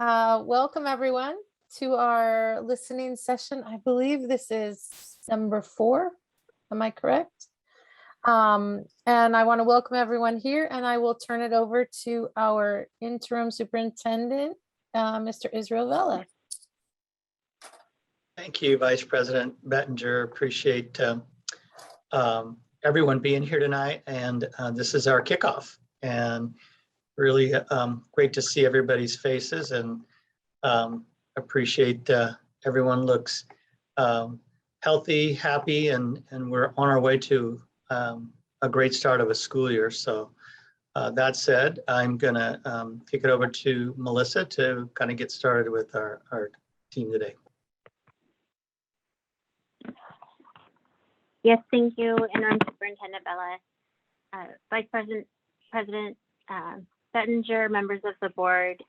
Welcome everyone to our listening session. I believe this is number 4. Am I correct? And I want to welcome everyone here, and I will turn it over to our interim superintendent, Mr. Israel Vela. Thank you, Vice President Bettinger. Appreciate everyone being here tonight. And this is our kickoff. And really great to see everybody's faces, and appreciate everyone looks healthy, happy, and we're on our way to a great start of a school year. So that said, I'm gonna kick it over to Melissa to kind of get started with our team today. Yes, thank you, Interim Superintendent Bella, Vice President Bettinger, members of the board,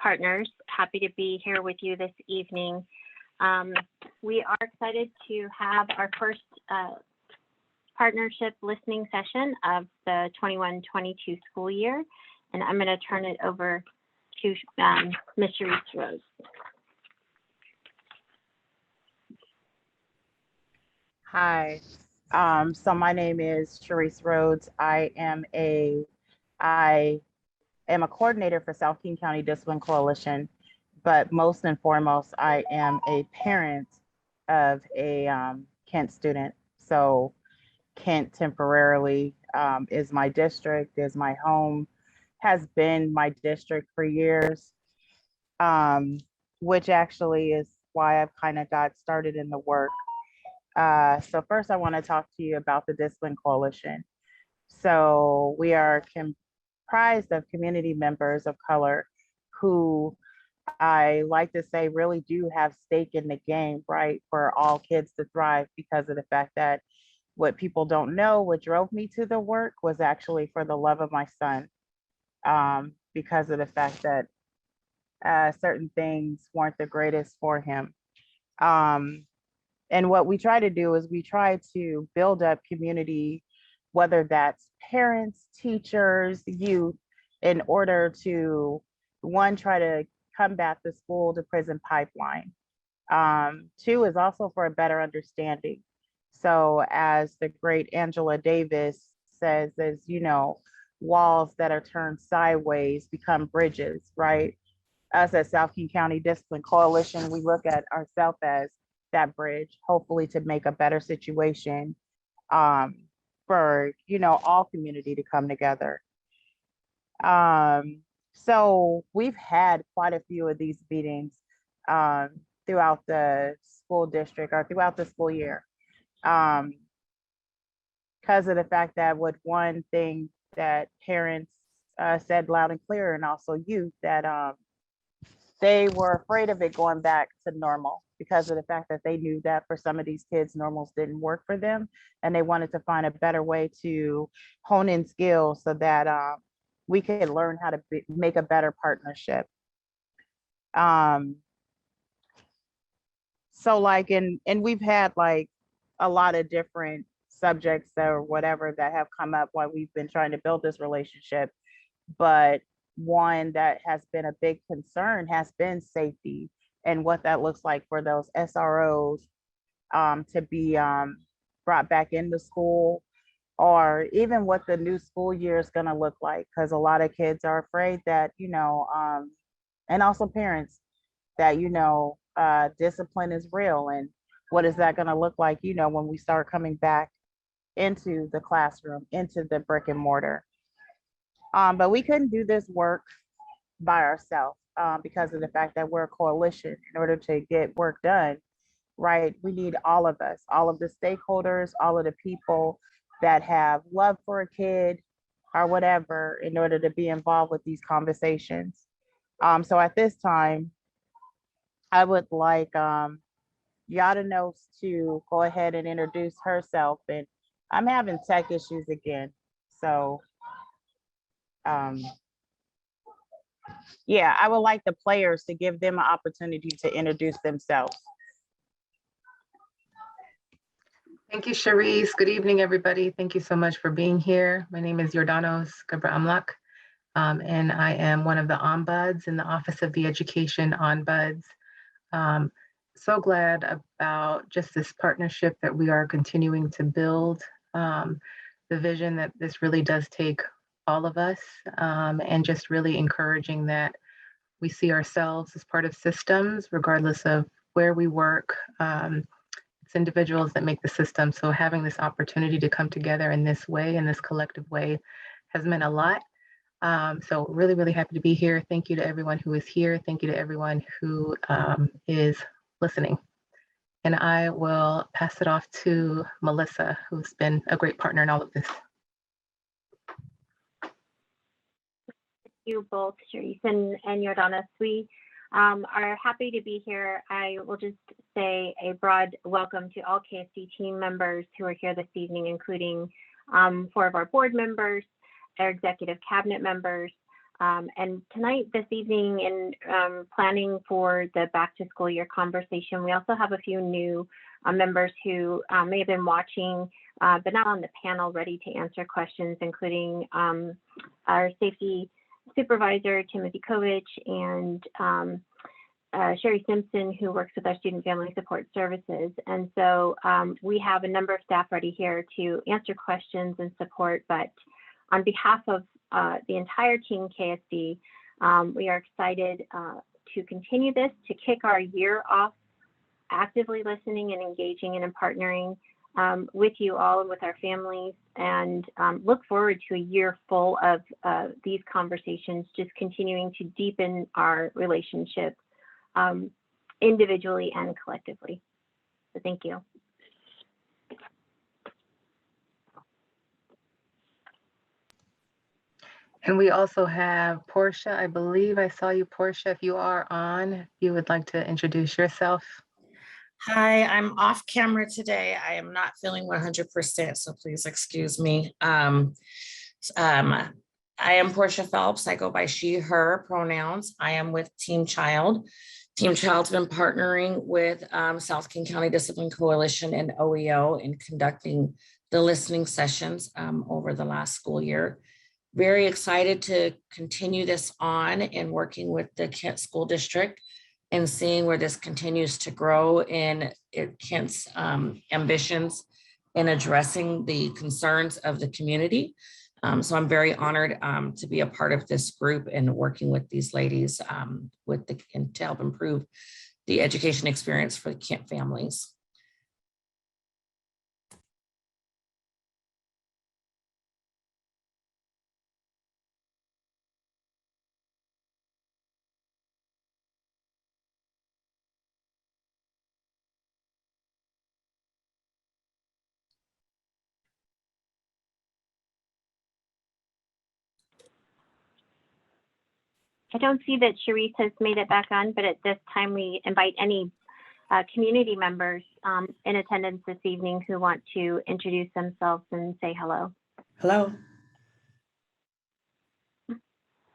partners, happy to be here with you this evening. We are excited to have our first partnership listening session of the 21-22 school year, and I'm going to turn it over to Ms. Sharice Rose. Hi, so my name is Sharice Rhodes. I am a coordinator for South King County Discipline Coalition, but most and foremost, I am a parent of a Kent student. So Kent temporarily is my district, is my home, has been my district for years, which actually is why I've kind of got started in the work. So first I want to talk to you about the Discipline Coalition. So we are comprised of community members of color who I like to say really do have stake in the game, right, for all kids to thrive, because of the fact that what people don't know, what drove me to the work was actually for the love of my son, because of the fact that certain things weren't the greatest for him. And what we try to do is we try to build up community, whether that's parents, teachers, youth, in order to, one, try to combat the school to prison pipeline. 2 is also for a better understanding. So as the great Angela Davis says, as you know, walls that are turned sideways become bridges, right? Us at South King County Discipline Coalition, we look at ourselves as that bridge, hopefully to make a better situation for, you know, all community to come together. So we've had quite a few of these meetings throughout the school district or throughout the school year, because of the fact that what one thing that parents said loud and clear, and also youth, that they were afraid of it going back to normal, because of the fact that they knew that for some of these kids, normals didn't work for them. And they wanted to find a better way to hone in skills so that we could learn how to make a better partnership. So like, and we've had like a lot of different subjects or whatever that have come up while we've been trying to build this relationship. But one that has been a big concern has been safety, and what that looks like for those SROs to be brought back into school, or even what the new school year is going to look like, because a lot of kids are afraid that, you know, and also parents, that, you know, discipline is real, and what is that going to look like, you know, when we start coming back into the classroom, into the brick and mortar. But we couldn't do this work by ourselves because of the fact that we're a coalition. In order to get work done, right, we need all of us, all of the stakeholders, all of the people that have love for a kid or whatever, in order to be involved with these conversations. So at this time, I would like Yadanos to go ahead and introduce herself. And I'm having tech issues again, so yeah, I would like the players to give them an opportunity to introduce themselves. Thank you, Sharice. Good evening, everybody. Thank you so much for being here. My name is Yordanos Gabra-Amlak. and I am one of the ombuds in the Office of the Education Ombuds. So glad about just this partnership that we are continuing to build. The vision that this really does take all of us, and just really encouraging that we see ourselves as part of systems, regardless of where we work. It's individuals that make the system. So having this opportunity to come together in this way, in this collective way, has meant a lot. So really, really happy to be here. Thank you to everyone who is here. Thank you to everyone who is listening. And I will pass it off to Melissa, who's been a great partner in all of this. You both, Sharice and Jordanis. We are happy to be here. I will just say a broad welcome to all KSD team members who are here this evening, including 4 of our board members, our executive cabinet members, and tonight, this evening, in planning for the back to school year conversation, we also have a few new members who may have been watching, but not on the panel, ready to answer questions, including our safety supervisor, Timothy Kovich, and Sherry Simpson, who works with our Student Family Support Services. And so we have a number of staff ready here to answer questions and support, but on behalf of the entire team KSD, we are excited to continue this, to kick our year off actively listening and engaging and partnering with you all and with our families, and look forward to a year full of these conversations, just continuing to deepen our relationship individually and collectively. So thank you. And we also have Portia. I believe I saw you, Portia. If you are on, if you would like to introduce yourself. Hi, I'm off camera today. I am not feeling 100%, so please excuse me. I am Portia Phelps. I go by she, her pronouns. I am with Team Child. Team Child's been partnering with South King County Discipline Coalition and OEO in conducting the listening sessions over the last school year. Very excited to continue this on and working with the Kent School District and seeing where this continues to grow in Kent's ambitions in addressing the concerns of the community. So I'm very honored to be a part of this group and working with these ladies and to help improve the education experience for the Kent families. I don't see that Sharice has made it back on, but at this time we invite any community members in attendance this evening who want to introduce themselves and say hello. Hello.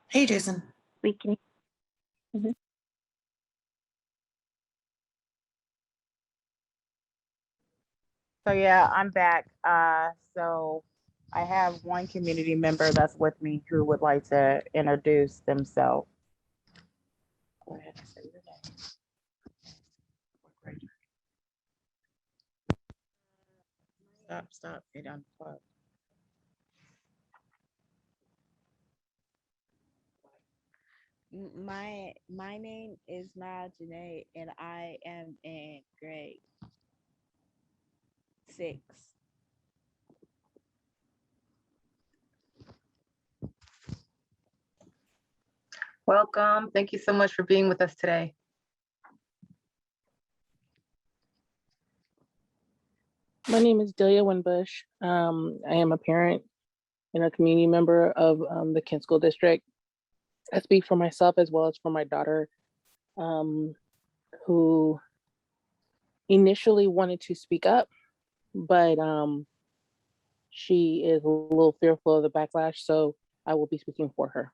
Hey, Jason. We can. So yeah, I'm back. So I have one community member that's with me who would like to introduce themselves. Go ahead and say your name. Stop. It unplugged. My name is Mara Janae, and I am in grade 6. Welcome. Thank you so much for being with us today. My name is Delia Winbush. I am a parent and a community member of the Kent School District. I speak for myself as well as for my daughter, who initially wanted to speak up, but she is a little fearful of the backlash, so I will be speaking for her.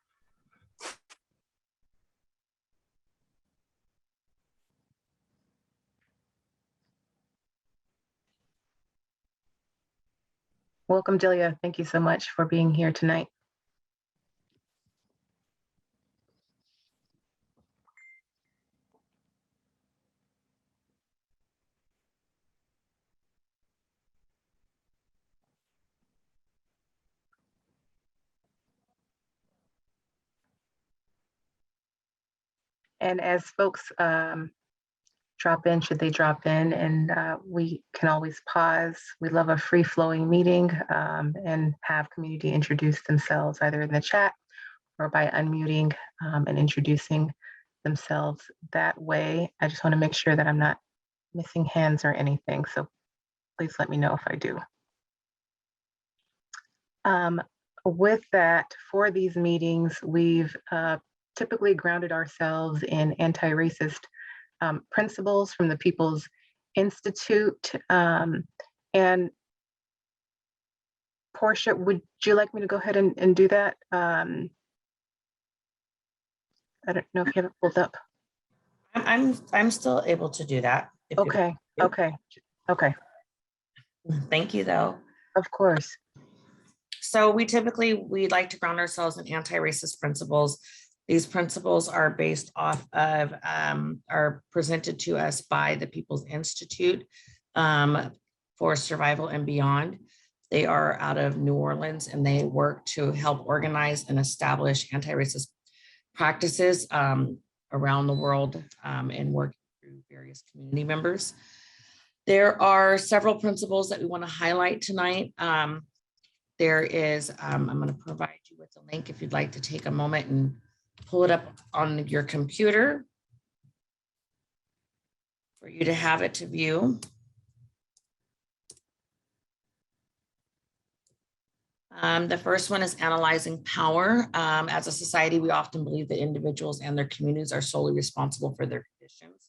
Welcome, Delia. Thank you so much for being here tonight. And as folks drop in, should they drop in, and we can always pause. We love a free-flowing meeting and have community introduce themselves either in the chat or by unmuting and introducing themselves that way. I just want to make sure that I'm not missing hands or anything, so please let me know if I do. With that, for these meetings, we've typically grounded ourselves in anti-racist principles from the People's Institute. And Portia, would you like me to go ahead and do that? I don't know if you have it pulled up. I'm still able to do that. if you'd Okay, like to. okay, Thank you, though. of course. So we like to ground ourselves in anti-racist principles. These principles are based off of, are presented to us by the People's Institute for Survival and Beyond. They are out of New Orleans, and they work to help organize and establish anti-racist practices around the world and work through various community members. There are several principles that we want to highlight tonight. There is, I'm going to provide you with a link if you'd like to take a moment and pull it up on your computer for you to have it to view. The first one is analyzing power. As a society, we often believe that individuals and their communities are solely responsible for their conditions.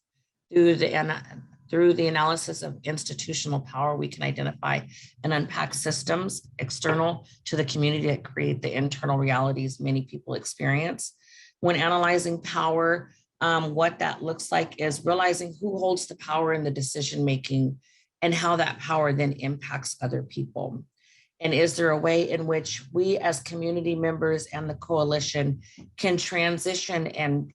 Through the analysis of institutional power, we can identify and unpack systems external to the community that create the internal realities many people experience. When analyzing power, what that looks like is realizing who holds the power in the decision-making and how that power then impacts other people. And is there a way in which we as community members and the coalition can transition and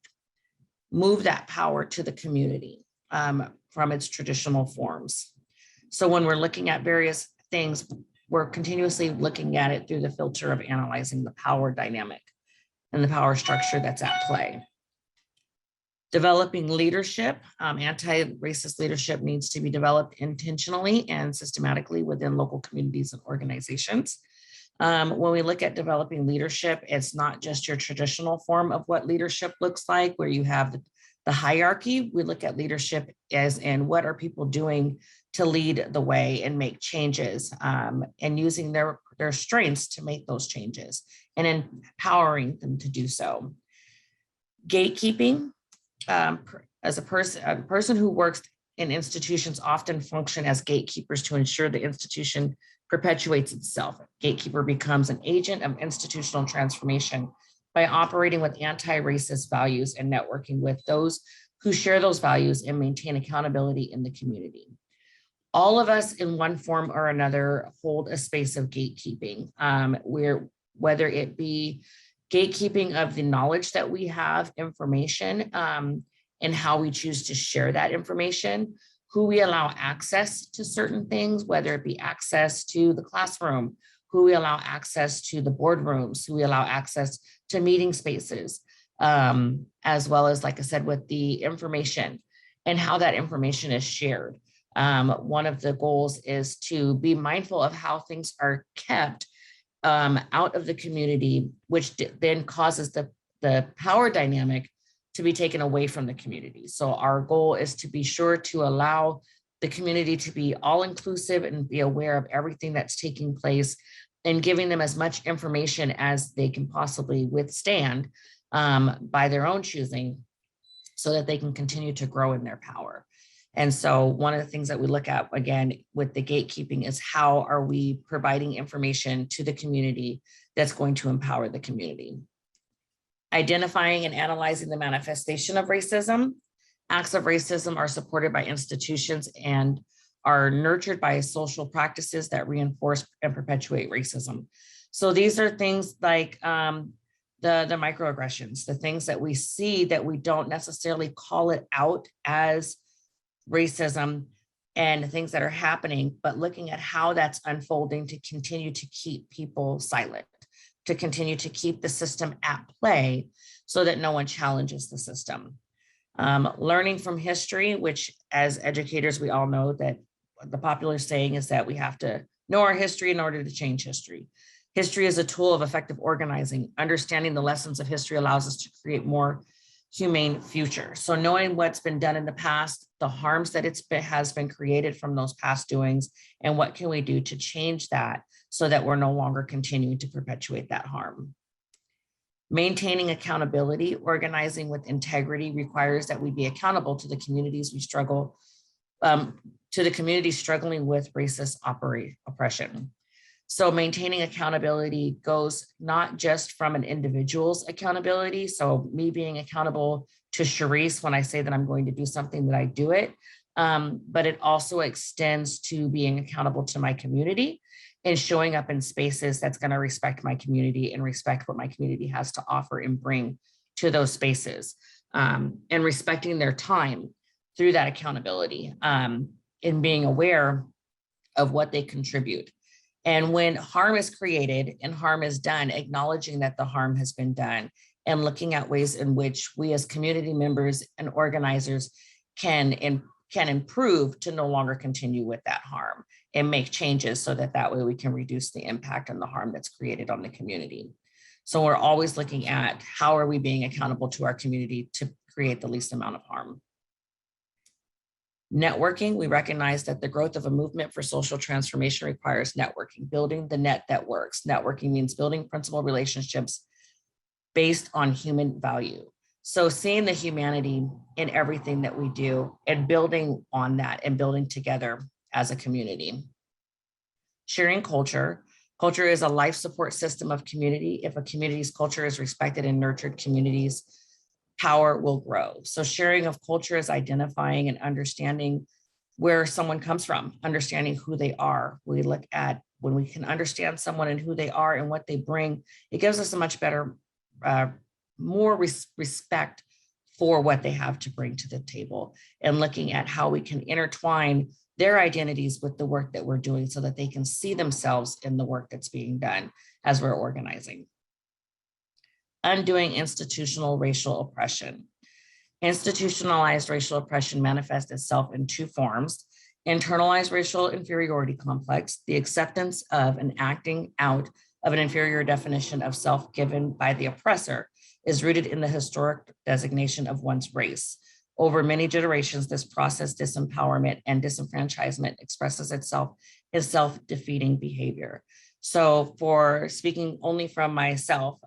move that power to the community from its traditional forms? So when we're looking at various things, we're continuously looking at it through the filter of analyzing the power dynamic and the power structure that's at play. Developing leadership, anti-racist leadership needs to be developed intentionally and systematically within local communities and organizations. When we look at developing leadership, it's not just your traditional form of what leadership looks like, where you have the hierarchy. We look at leadership as in what are people doing to lead the way and make changes, and using their strengths to make those changes and empowering them to do so. Gatekeeping. As a person who works in institutions often function as gatekeepers to ensure the institution perpetuates itself. Gatekeeper becomes an agent of institutional transformation by operating with anti-racist values and networking with those who share those values and maintain accountability in the community. All of us in one form or another hold a space of gatekeeping, whether it be gatekeeping of the knowledge that we have, information, and how we choose to share that information, who we allow access to certain things, whether it be access to the classroom, who we allow access to the boardrooms, who we allow access to meeting spaces, as well as, like I said, with the information and how that information is shared. One of the goals is to be mindful of how things are kept out of the community, which then causes the power dynamic to be taken away from the community. So our goal is to be sure to allow the community to be all inclusive and be aware of everything that's taking place and giving them as much information as they can possibly withstand by their own choosing so that they can continue to grow in their power. And so one of the things that we look at, again, with the gatekeeping is how are we providing information to the community that's going to empower the community. Identifying and analyzing the manifestation of racism. Acts of racism are supported by institutions and are nurtured by social practices that reinforce and perpetuate racism. So these are things like the microaggressions, the things that we see that we don't necessarily call it out as racism and things that are happening, but looking at how that's unfolding to continue to keep people silent, to continue to keep the system at play so that no one challenges the system. Learning from history, which as educators, we all know that the popular saying is that we have to know our history in order to change history. History is a tool of effective organizing. Understanding the lessons of history allows us to create more humane future. So knowing what's been done in the past, the harms that has been created from those past doings, and what can we do to change that so that we're no longer continuing to perpetuate that harm. Maintaining accountability, organizing with integrity requires that we be accountable to the communities we struggle, to the communities struggling with racist oppression. So maintaining accountability goes not just from an individual's accountability. So me being accountable to Sharice when I say that I'm going to do something, that I do it, but it also extends to being accountable to my community and showing up in spaces that's going to respect my community and respect what my community has to offer and bring to those spaces, and respecting their time through that accountability, and being aware of what they contribute. And when harm is created and harm is done, acknowledging that the harm has been done and looking at ways in which we as community members and organizers can improve to no longer continue with that harm and make changes so that way we can reduce the impact and the harm that's created on the community. So we're always looking at how are we being accountable to our community to create the least amount of harm. Networking, we recognize that the growth of a movement for social transformation requires networking, building the net that works. Networking means building principal relationships based on human value. So seeing the humanity in everything that we do and building on that and building together as a community. Sharing culture. Culture is a life support system of community. If a community's culture is respected and nurtured, communities' power will grow. So sharing of culture is identifying and understanding where someone comes from, understanding who they are. We look at when we can understand someone and who they are and what they bring, it gives us a much better, more respect for what they have to bring to the table, and looking at how we can intertwine their identities with the work that we're doing so that they can see themselves in the work that's being done as we're organizing. Undoing institutional racial oppression. Institutionalized racial oppression manifests itself in two forms: internalized racial inferiority complex, the acceptance of and acting out of an inferior definition of self given by the oppressor, is rooted in the historic designation of one's race. Over many generations, this process, disempowerment and disenfranchisement, expresses itself in self-defeating behavior. So for speaking only from myself,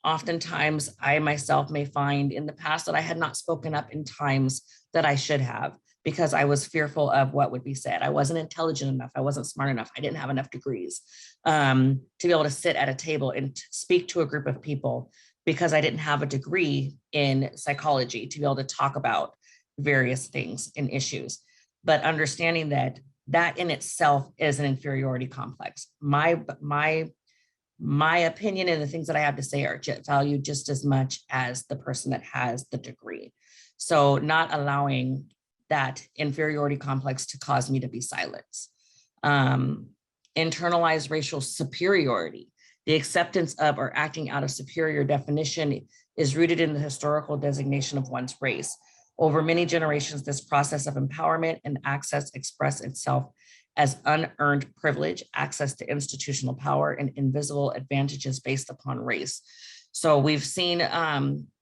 oftentimes I myself may find in the past that I had not spoken up in times that I should have, because I was fearful of what would be said. I wasn't intelligent enough. I wasn't smart enough. I didn't have enough degrees to be able to sit at a table and speak to a group of people, because I didn't have a degree in psychology to be able to talk about various things and issues. But understanding that that in itself is an inferiority complex. My opinion and the things that I have to say are valued just as much as the person that has the degree. So not allowing that inferiority complex to cause me to be silenced. Internalized racial superiority. The acceptance of or acting out of superior definition is rooted in the historical designation of one's race. Over many generations, this process of empowerment and access express itself as unearned privilege, access to institutional power, and invisible advantages based upon race. So we've seen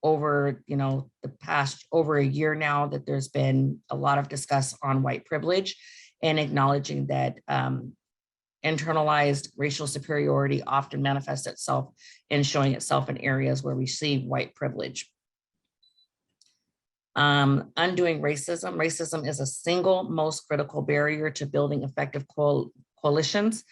over the past over a year now that there's been a lot of discuss on white privilege, and acknowledging that internalized racial superiority often manifests itself in showing itself in areas where we see white privilege. Undoing racism. Racism is a single most critical barrier to building effective coalitions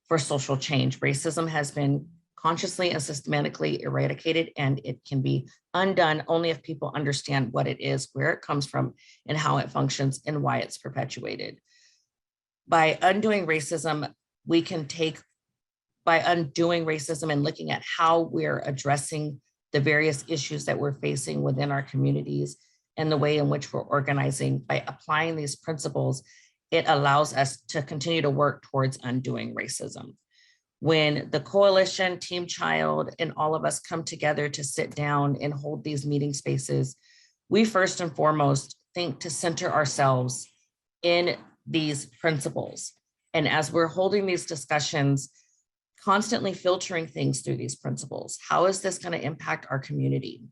for social change. Racism has been consciously and systematically eradicated, and it can be undone only if people understand what it is, where it comes from, and how it functions, and why it's perpetuated. By undoing racism, by undoing racism and looking at how we're addressing the various issues that we're facing within our communities and the way in which we're organizing, by applying these principles, it allows us to continue to work towards undoing racism. When the coalition, Team Child, and all of us come together to sit down and hold these meeting spaces, we first and foremost think to center ourselves in these principles. And as we're holding these discussions, constantly filtering things through these principles. How is this going to impact our community?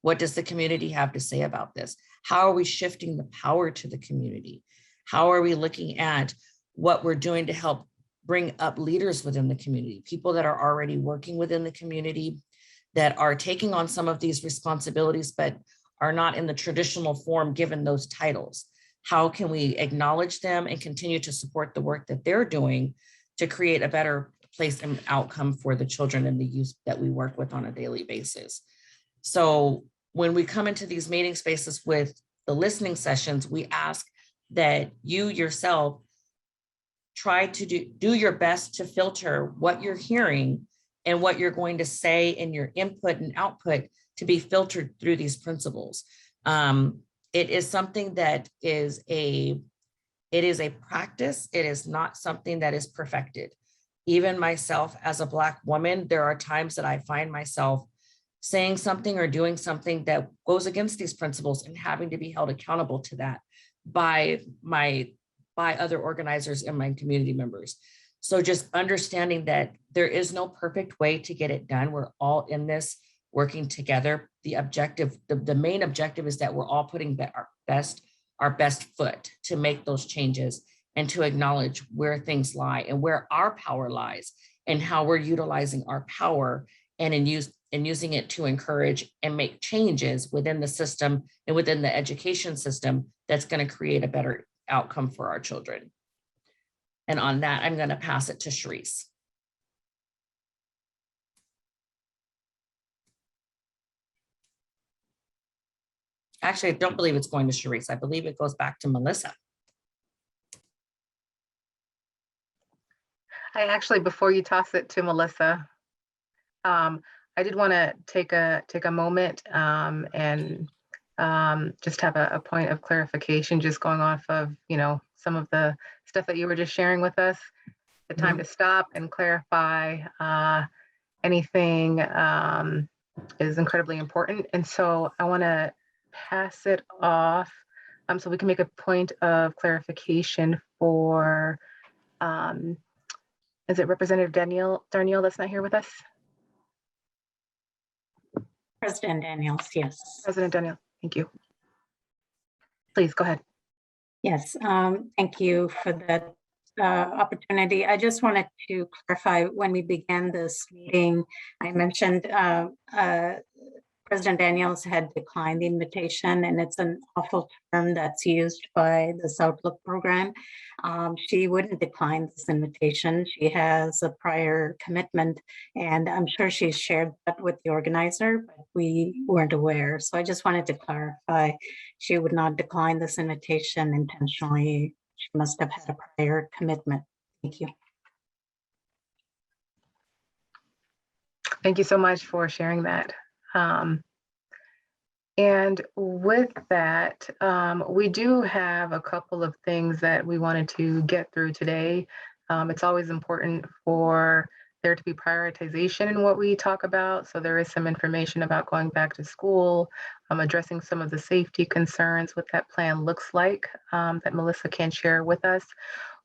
What does the community have to say about this? How are we shifting the power to the community? How are we looking at what we're doing to help bring up leaders within the community, people that are already working within the community, that are taking on some of these responsibilities, but are not in the traditional form given those titles? How can we acknowledge them and continue to support the work that they're doing to create a better place and outcome for the children and the youth that we work with on a daily basis? So when we come into these meeting spaces with the listening sessions, we ask that you yourself try to do your best to filter what you're hearing and what you're going to say in your input and output to be filtered through these principles. It is something that is a practice. It is not something that is perfected. Even myself as a Black woman, there are times that I find myself saying something or doing something that goes against these principles and having to be held accountable to that by other organizers and my community members. So just understanding that there is no perfect way to get it done. We're all in this working together. The objective, the main objective is that we're all putting our best foot to make those changes and to acknowledge where things lie and where our power lies and how we're utilizing our power and using it to encourage and make changes within the system and within the education system that's going to create a better outcome for our children. And on that, I'm going to pass it to Sharice. Actually, I don't believe it's going to Sharice. I believe it goes back to Melissa. I actually, before you toss it to Melissa, I did want to take a moment and just have a point of clarification, just going off of, some of the stuff that you were just sharing with us. The time to stop and clarify anything is incredibly important. And so I want to pass it off so we can make a point of clarification for, is it Representative Darnielle that's not here with us? President Daniels, yes. President Darnielle, thank you. Please go ahead. Yes, thank you for that opportunity. I just wanted to clarify when we began this meeting, I mentioned President Daniels had declined the invitation, and it's an awful term that's used by the Outlook program. She wouldn't decline this invitation. She has a prior commitment, and I'm sure she shared that with the organizer, but we weren't aware. So I just wanted to clarify, she would not decline this invitation intentionally. She must have had a prior commitment. Thank you. Thank you so much for sharing that. And with that, we do have a couple of things that we wanted to get through today. It's always important for there to be prioritization in what we talk about. So there is some information about going back to school, addressing some of the safety concerns, what that plan looks like that Melissa can share with us.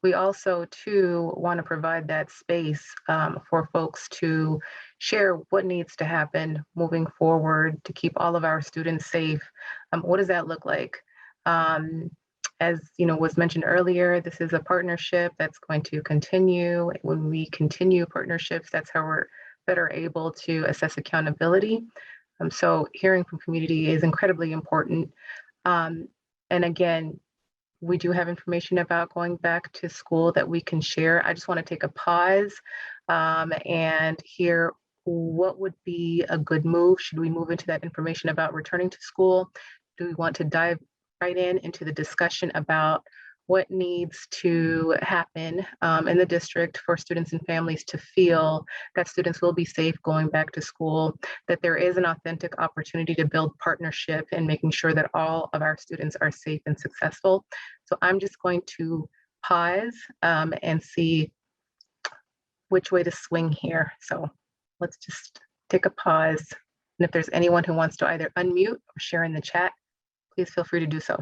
We also, too, want to provide that space for folks to share what needs to happen moving forward to keep all of our students safe. What does that look like? As was mentioned earlier, this is a partnership that's going to continue. When we continue partnerships, that's how we're better able to assess accountability. So hearing from community is incredibly important. And again, we do have information about going back to school that we can share. I just want to take a pause and hear what would be a good move. Should we move into that information about returning to school? Do we want to dive right into the discussion about what needs to happen in the district for students and families to feel that students will be safe going back to school, that there is an authentic opportunity to build partnership and making sure that all of our students are safe and successful. So I'm just going to pause and see which way to swing here. So let's just take a pause. And if there's anyone who wants to either unmute or share in the chat, please feel free to do so.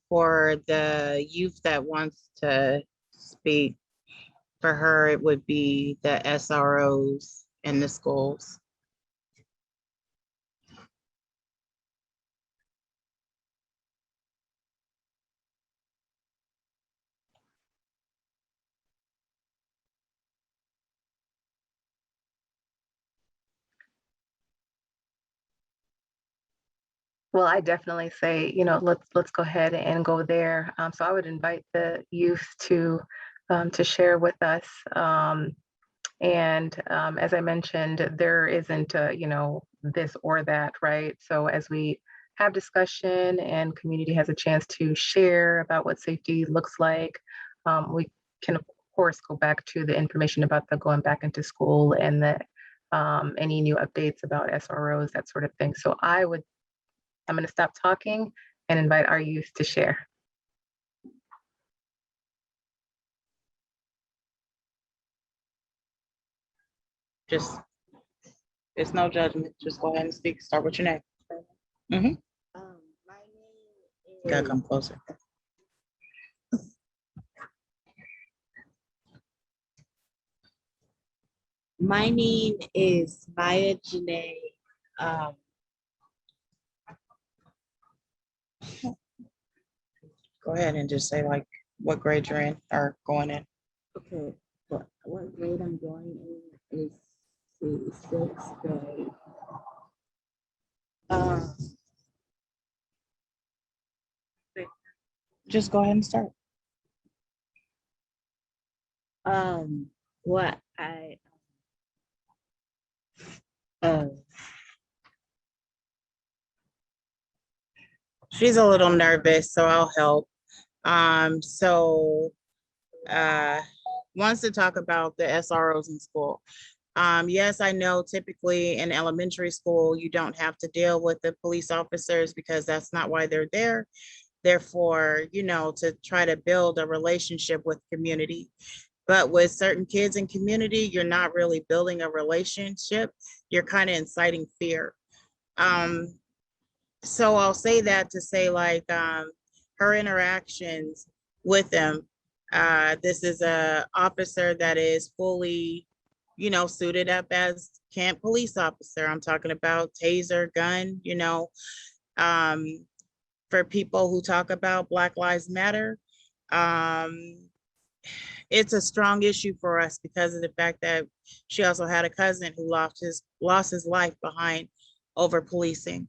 For the youth that wants to speak, for her, it would be the SROs in the schools. Well, I definitely say, let's go ahead and go there. So I would invite the youth to share with us. As I mentioned, there isn't this or that, right? So as we have discussion and community has a chance to share about what safety looks like, we can of course go back to the information about the going back into school and the any new updates about SROs, that sort of thing. So I'm going to stop talking and invite our youth to share. Just, it's no judgment. Just go ahead and speak. Start with your name. Mm-hmm. My name Gotta is come closer. Maya Janae. Go ahead and just say like what grade you're in or going in. Okay, what grade I'm going in is the sixth grade. Just go ahead and start. What I She's a little nervous, so I'll help. Wants to talk about the SROs in school. Yes, I know typically in elementary school, you don't have to deal with the police officers because that's not why they're there. Therefore, to try to build a relationship with community. But with certain kids in community, you're not really building a relationship. You're kind of inciting fear. So I'll say that to say like her interactions with them. This is a officer that is fully, suited up as camp police officer. I'm talking about taser, gun, for people who talk about Black Lives Matter. It's a strong issue for us because of the fact that she also had a cousin who lost his life behind over policing.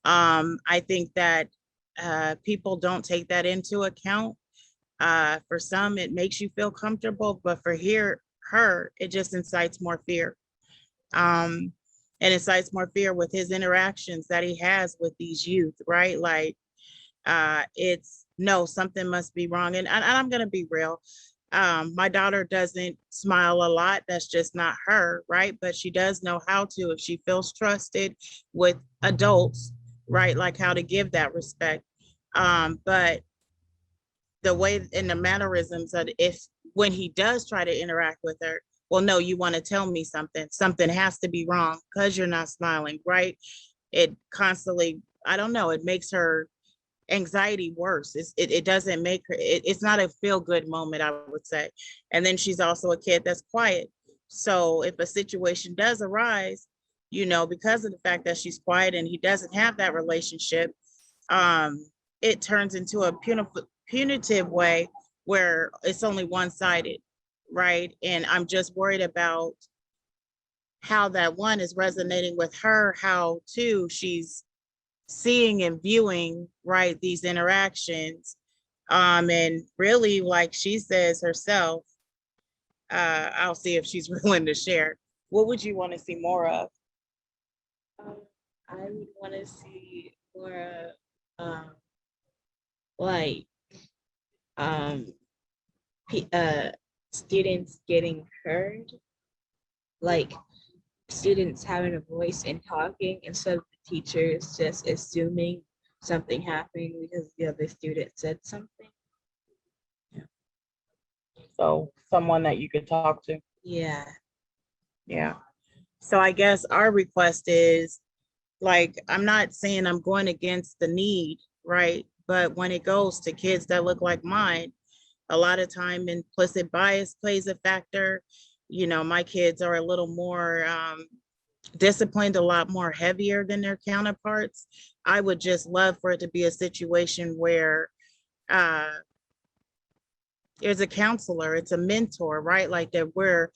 I think that people don't take that into account. For some, it makes you feel comfortable, but for her, it just incites more fear. And incites more fear with his interactions that he has with these youth, right? Like, something must be wrong. And I'm going to be real. My daughter doesn't smile a lot. That's just not her, right? But she does know how to, if she feels trusted with adults, right? Like how to give that respect. But the way and the mannerisms that when he does try to interact with her, well, no, you want to tell me something has to be wrong because you're not smiling, right? It constantly, I don't know, it makes her anxiety worse. It doesn't make her, it's not a feel good moment, I would say. And then she's also a kid that's quiet. So if a situation does arise, because of the fact that she's quiet and he doesn't have that relationship, it turns into a punitive way where it's only one-sided, right? And I'm just worried about how that one is resonating with her, how two, she's seeing and viewing, right, these interactions. And really, like she says herself, I'll see if she's willing to share. What would you want to see more of? I would want to see more students getting heard, like students having a voice and talking instead of the teachers just assuming something happened because the other student said something. So someone that you could talk to. Yeah. Yeah. So I guess our request is, like, I'm not saying I'm going against the need, right? But when it goes to kids that look like mine, a lot of time implicit bias plays a factor. You know, my kids are a little more disciplined, a lot more heavier than their counterparts. I would just love for it to be a situation where uh, there's a counselor, it's a mentor, right? Like that we're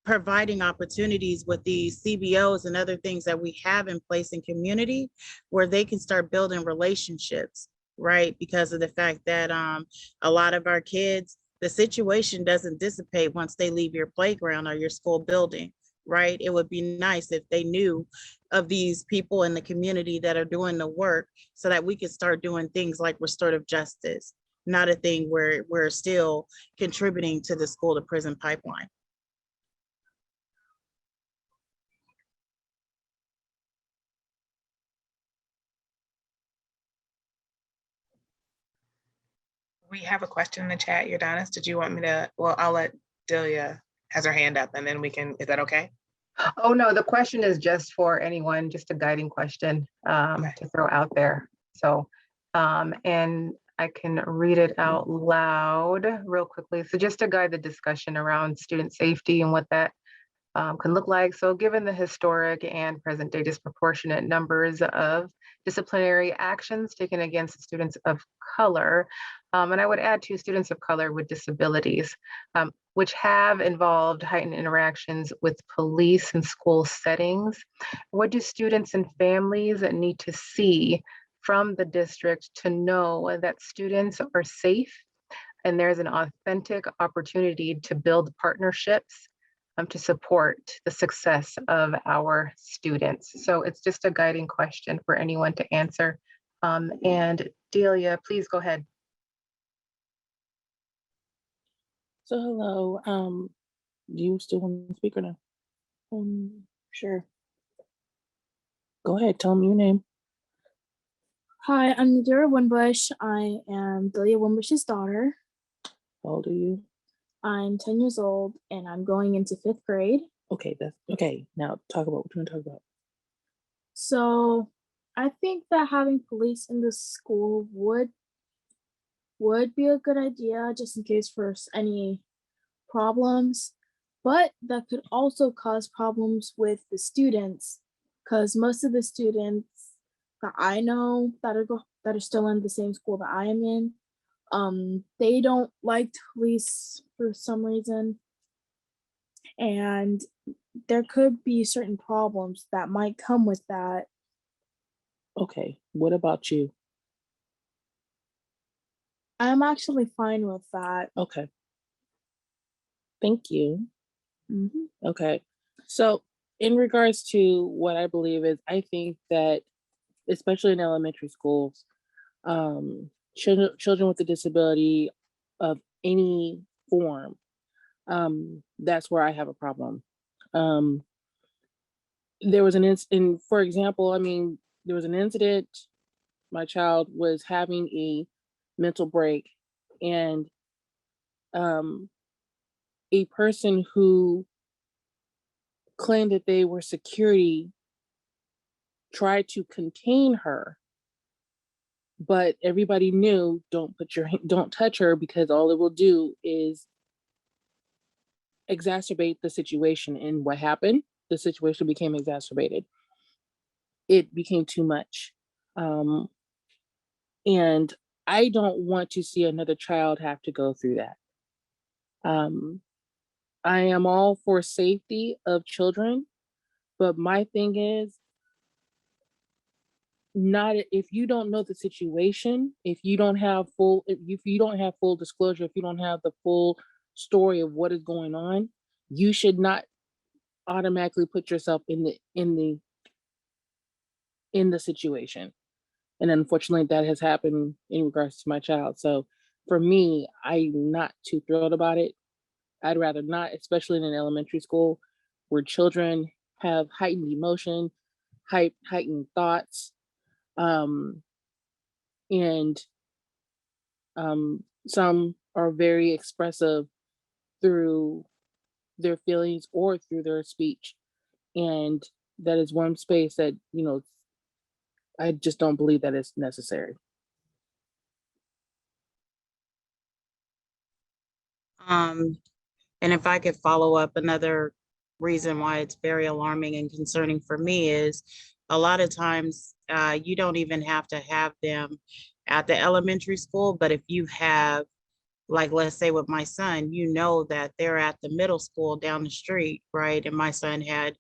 providing opportunities with these CBOs and other things that we have in place in community where they can start building relationships, right? Because of the fact that a lot of our kids, the situation doesn't dissipate once they leave your playground or your school building, right? It would be nice if they knew of these people in the community that are doing the work so that we could start doing things like restorative justice, not a thing where we're still contributing to the school to prison pipeline. We have a question in the chat, Jordanis. Did you want me to, well, I'll let Delia has her hand up and then we can, is that okay? Oh, no, the question is just for anyone, just a guiding question Okay. to throw out there. So, and I can read it out loud real quickly. So just to guide the discussion around student safety and what that can look like. So given the historic and present day disproportionate numbers of disciplinary actions taken against students of color, and I would add to students of color with disabilities, which have involved heightened interactions with police and school settings, what do students and families need to see from the district to know that students are safe and there's an authentic opportunity to build partnerships to support the success of our students? So it's just a guiding question for anyone to answer. And Delia, please go ahead. So hello, do you still want to speak or no? Sure. Go ahead, tell me your name. Hi, I'm Nadira Winbush. I am Delia Winbush's daughter. How old are you? I'm 10 years old and I'm going into 5th grade. Okay, that's okay. Now talk about what you want to talk about. So I think that having police in the school would be a good idea just in case for any problems, but that could also cause problems with the students because most of the students that I know that are still in the same school that I am in, they don't like police for some reason, and there could be certain problems that might come with that. Okay, what about you? I'm actually fine with that. Okay. Thank you. Mm-hmm. Okay. So in regards to what I believe is, I think that especially in elementary schools, children with a disability of any form, that's where I have a problem. There was an incident, for example, there was an incident, my child was having a mental break, and a person who claimed that they were security tried to contain her, but everybody knew don't touch her because all it will do is exacerbate the situation. And what happened? The situation became exacerbated. It became too much. And I don't want to see another child have to go through that. I am all for safety of children, but my thing is, not if you don't know the situation, if you don't have full disclosure, if you don't have the full story of what is going on, you should not automatically put yourself in the situation. And unfortunately that has happened in regards to my child. So for me, I'm not too thrilled about it. I'd rather not, especially in an elementary school where children have heightened emotion, heightened thoughts, and some are very expressive through their feelings or through their speech. And that is one space that, I just don't believe that it's necessary. And if I could follow up, another reason why it's very alarming and concerning for me is a lot of times you don't even have to have them at the elementary school, but if you have, like, let's say with my son, that they're at the middle school down the street, right? And my son had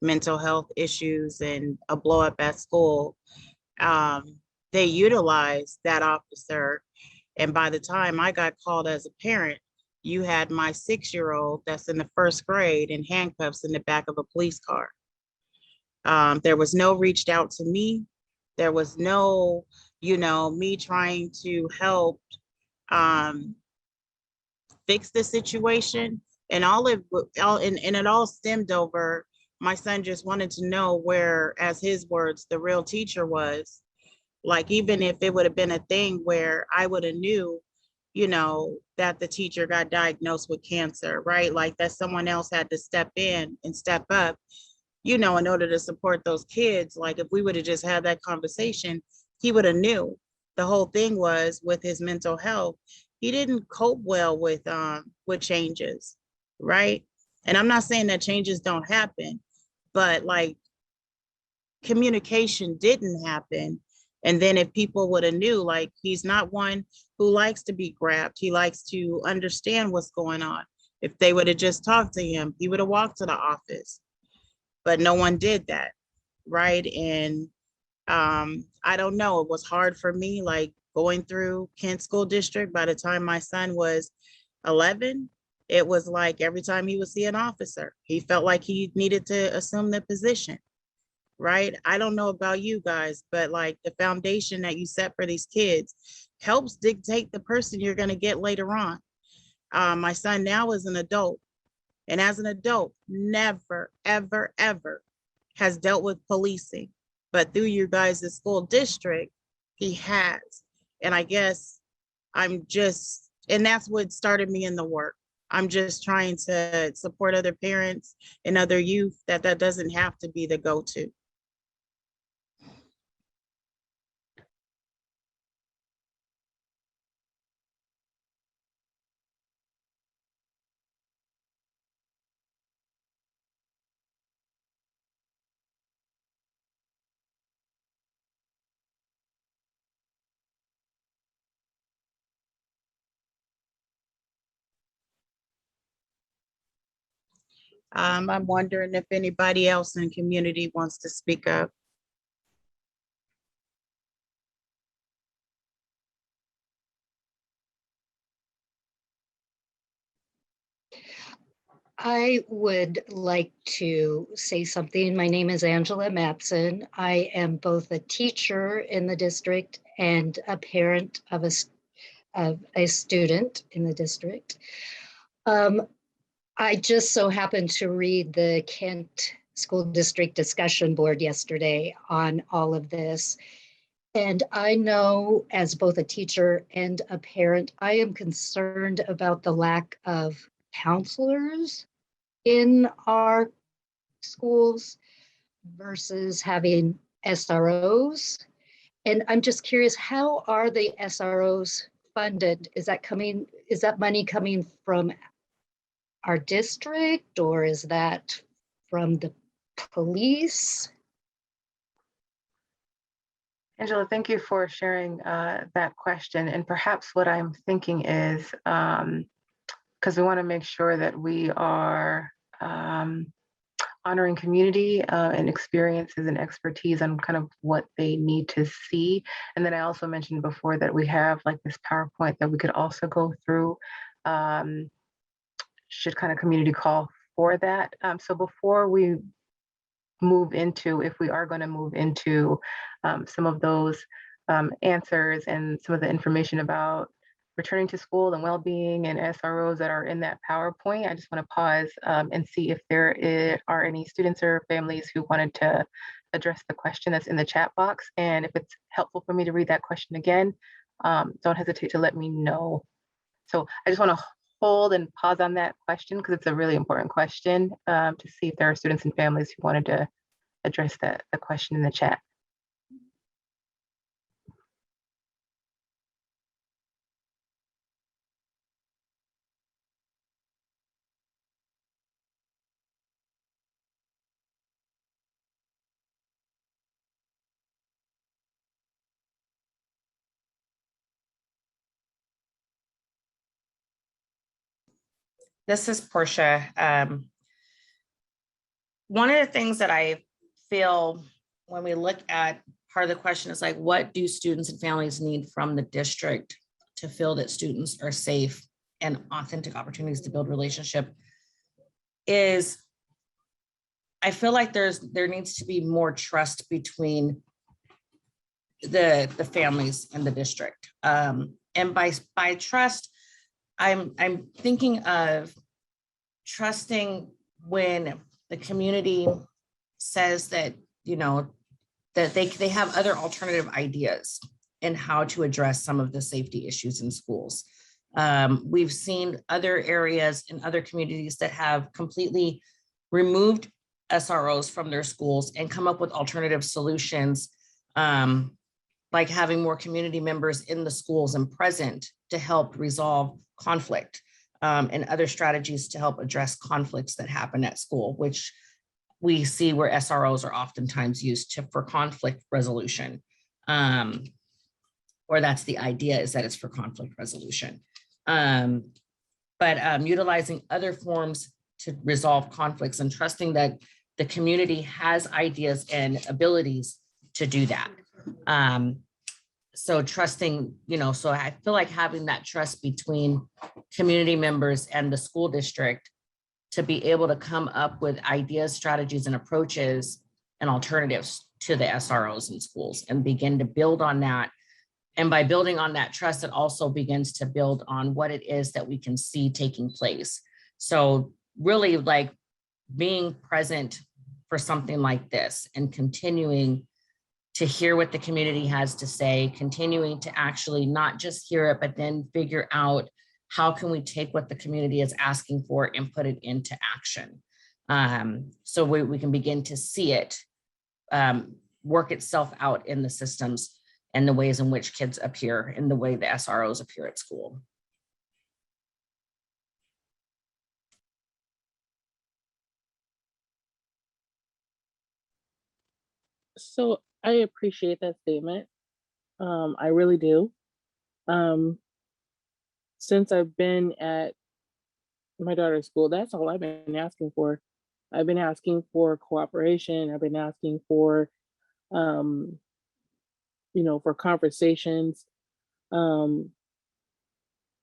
mental health issues and a blow up at school. They utilize that officer. And by the time I got called as a parent, you had my 6-year-old that's in the first grade in handcuffs in the back of a police car. There was no reached out to me. There was no, me trying to help fix the situation. And it all stemmed over my son just wanted to know where, as his words, the real teacher was. Like, even if it would have been a thing where I would have knew, that the teacher got diagnosed with cancer, right? Like that someone else had to step in and step up, in order to support those kids. Like if we would have just had that conversation, he would have knew. The whole thing was with his mental health, he didn't cope well with changes, right? And I'm not saying that changes don't happen, but like communication didn't happen. And then if people would have knew, like, he's not one who likes to be grabbed. He likes to understand what's going on. If they would have just talked to him, he would have walked to the office. But no one did that, right? And I don't know, it was hard for me, like going through Kent School District. By the time my son was 11, it was like every time he would see an officer, he felt like he needed to assume the position. Right? I don't know about you guys, but like the foundation that you set for these kids helps dictate the person you're going to get later on. My son now is an adult, and as an adult, never, ever, ever has dealt with policing. But through you guys' school district, he has. And I guess and that's what started me in the work. I'm just trying to support other parents and other youth that doesn't have to be the go-to. I'm wondering if anybody else in the community wants to speak up. I would like to say something. My name is Angela Matson. I am both a teacher in the district and a parent of a student in the district. I just so happened to read the Kent School District discussion board yesterday on all of this. And I know, as both a teacher and a parent, I am concerned about the lack of counselors in our schools versus having SROs. And I'm just curious, how are the SROs funded? Is that money coming from our district, or is that from the police? Angela, thank you for sharing that question. And perhaps what I'm thinking is, because we want to make sure that we are honoring community and experiences and expertise on kind of what they need to see. And then I also mentioned before that we have like this PowerPoint that we could also go through should kind of community call for that. So before we move into, if we are going to move into some of those answers and some of the information about returning to school and well-being and SROs that are in that PowerPoint, I just want to pause and see if there are any students or families who wanted to address the question that's in the chat box. And if it's helpful for me to read that question again, don't hesitate to let me know. So I just want to hold and pause on that question because it's a really important question to see if there are students and families who wanted to address the question in the chat. This is Portia. One of the things that I feel when we look at part of the question is like, what do students and families need from the district to feel that students are safe and authentic opportunities to build relationship is, I feel like there needs to be more trust between the families and the district. And by trust, I'm thinking of trusting when the community says that, you know, that they have other alternative ideas in how to address some of the safety issues in schools. We've seen other areas in other communities that have completely removed SROs from their schools and come up with alternative solutions, like having more community members in the schools and present to help resolve conflict, and other strategies to help address conflicts that happen at school, which we see where SROs are oftentimes used for conflict resolution. Or that's the idea, is that it's for conflict resolution. But utilizing other forms to resolve conflicts and trusting that the community has ideas and abilities to do that. So trusting, you know, so I feel like having that trust between community members and the school district to be able to come up with ideas, strategies, and approaches and alternatives to the SROs in schools and begin to build on that. And by building on that trust, it also begins to build on what it is that we can see taking place. So really like being present for something like this and continuing to hear what the community has to say, continuing to actually not just hear it, but then figure out how can we take what the community is asking for and put it into action. So we can begin to see it work itself out in the systems and the ways in which kids appear in the way the SROs appear at school. So I appreciate that statement. I really do. Since I've been at my daughter's school, that's all I've been asking for. I've been asking for cooperation. I've been asking for, you know, for conversations, you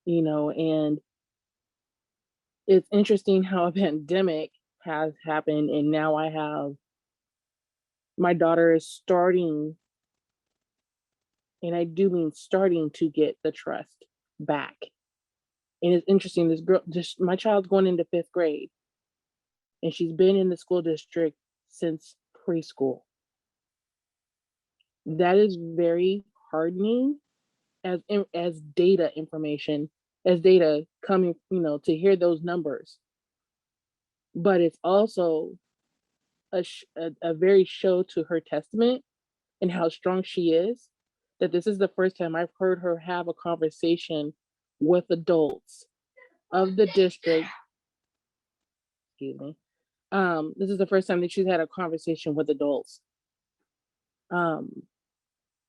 know, and it's interesting how a pandemic has happened. And now I have, my daughter is starting, and I do mean starting to get the trust back. And it's interesting, this girl, just my child's going into 5th grade, and she's been in the school district since preschool. That is very hardening as data information, as data coming, you know, to hear those numbers. But it's also a very show to her testament and how strong she is, that this is the first time I've heard her have a conversation with adults of the district. Excuse me. This is the first time that she's had a conversation with adults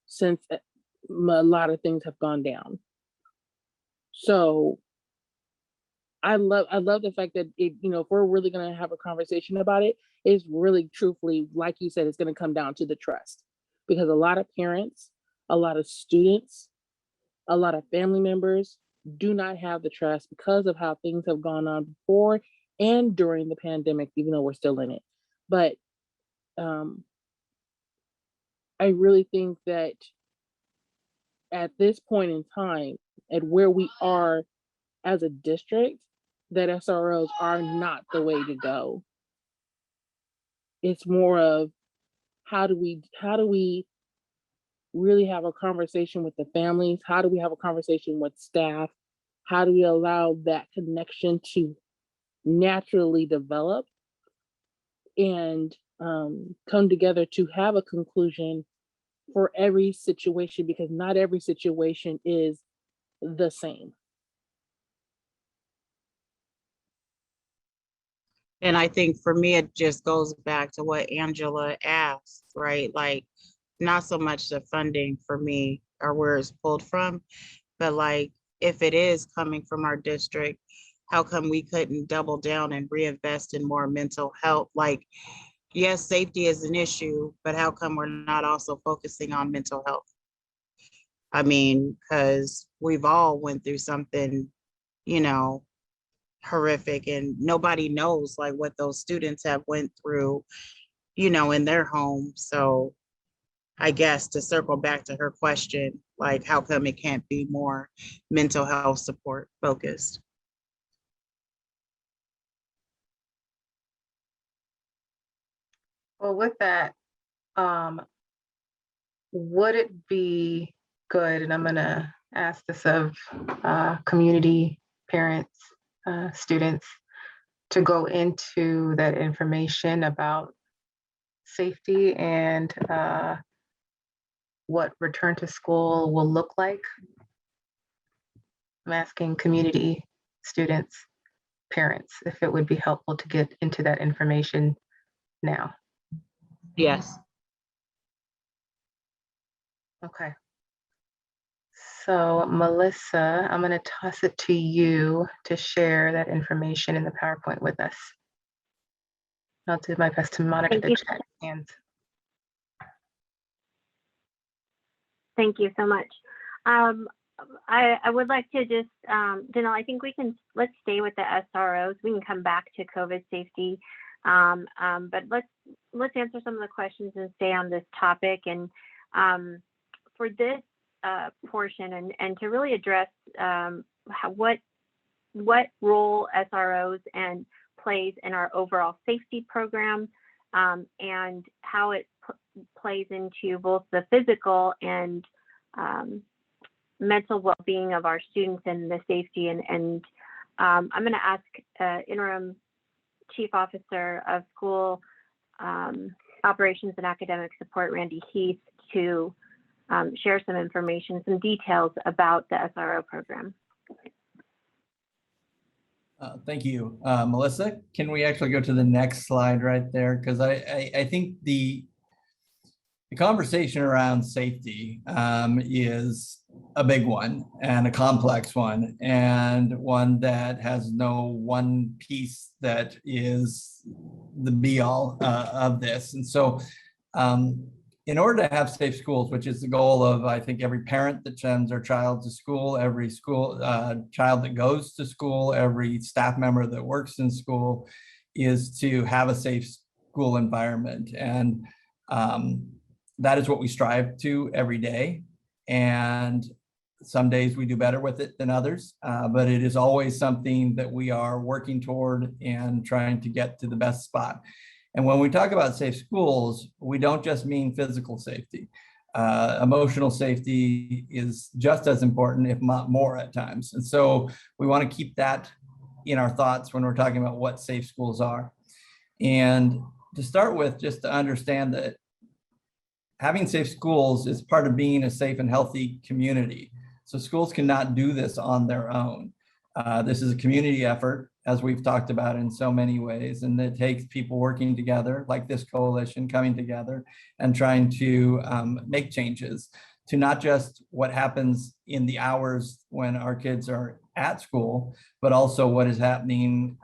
since a lot of things have gone down. So I love the fact that it, you know, if we're really going to have a conversation about it, it's really truthfully, like you said, it's going to come down to the trust, because a lot of parents, a lot of students, a lot of family members do not have the trust because of how things have gone on before and during the pandemic, even though we're still in it. But I really think that at this point in time, at where we are as a district, that SROs are not the way to go. It's more of how do we really have a conversation with the families? How do we have a conversation with staff? how do we allow that connection to naturally develop and come together to have a conclusion for every situation, because not every situation is the same. And I think for me, it just goes back to what Angela asked, right? Like, not so much the funding for me or where it's pulled from, but like, if it is coming from our district, how come we couldn't double down and reinvest in more mental health? Like, yes, safety is an issue, but how come we're not also focusing on mental health? I mean, because we've all went through something, you know, horrific, and nobody knows like what those students have went through, you know, in their home. So I guess to circle back to her question, like, how come it can't be more mental health support focused? Well, with that, would it be good, and I'm gonna ask this of community, parents, students, to go into that information about safety and what return to school will look like? I'm asking community, students, parents, if it would be helpful to get into that information now. Yes. Okay. So Melissa, I'm going to toss it to you to share that information in the PowerPoint with us. I'll do my best to monitor Thank the you. chat hands. Thank you so much. I would like to just, Danelle, I think let's stay with the SROs. We can come back to COVID safety, but let's answer some of the questions and stay on this topic. And for this portion, and to really address what role SROs and plays in our overall safety program, and how it plays into both the physical and mental well-being of our students and the safety. And I'm going to ask Interim Chief Officer of School Operations and Academic Support, Randy Heath, to share some information, some details about the SRO program. Thank you, Melissa. Can we actually go to the next slide right there? Because I think the conversation around safety is a big one and a complex one, and one that has no one piece that is the be all of this. And so in order to have safe schools, which is the goal of, I think, every parent that sends their child to school, every child that goes to school, every staff member that works in school, is to have a safe school environment. And that is what we strive to every day. And some days we do better with it than others, but it is always something that we are working toward and trying to get to the best spot. And when we talk about safe schools, we don't just mean physical safety. Emotional safety is just as important, if not more at times. And so we want to keep that in our thoughts when we're talking about what safe schools are. And to start with, just to understand that having safe schools is part of being a safe and healthy community. So schools cannot do this on their own. This is a community effort, as we've talked about in so many ways, and it takes people working together, like this coalition coming together and trying to make changes to not just what happens in the hours when our kids are at school, but also what is happening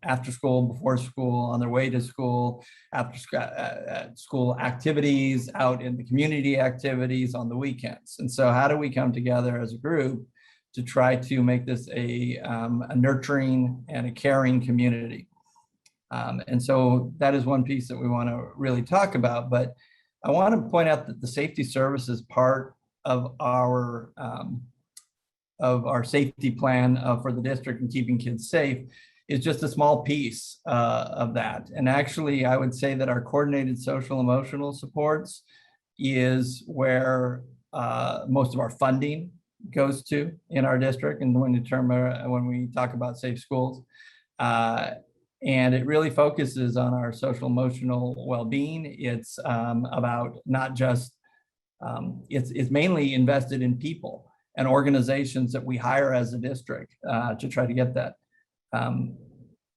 after school, before school, on their way to school, after school activities, out in the community activities, on the weekends. And so how do we come together as a group to try to make this a nurturing and a caring community? And so that is one piece that we want to really talk about. But I want to point out that the safety services part of our safety plan for the district and keeping kids safe is just a small piece of that. And actually, I would say that our coordinated social emotional supports is where most of our funding goes to in our district and when we talk about safe schools. And it really focuses on our social emotional well-being. It's about not just, it's mainly invested in people and organizations that we hire as a district to try to get that.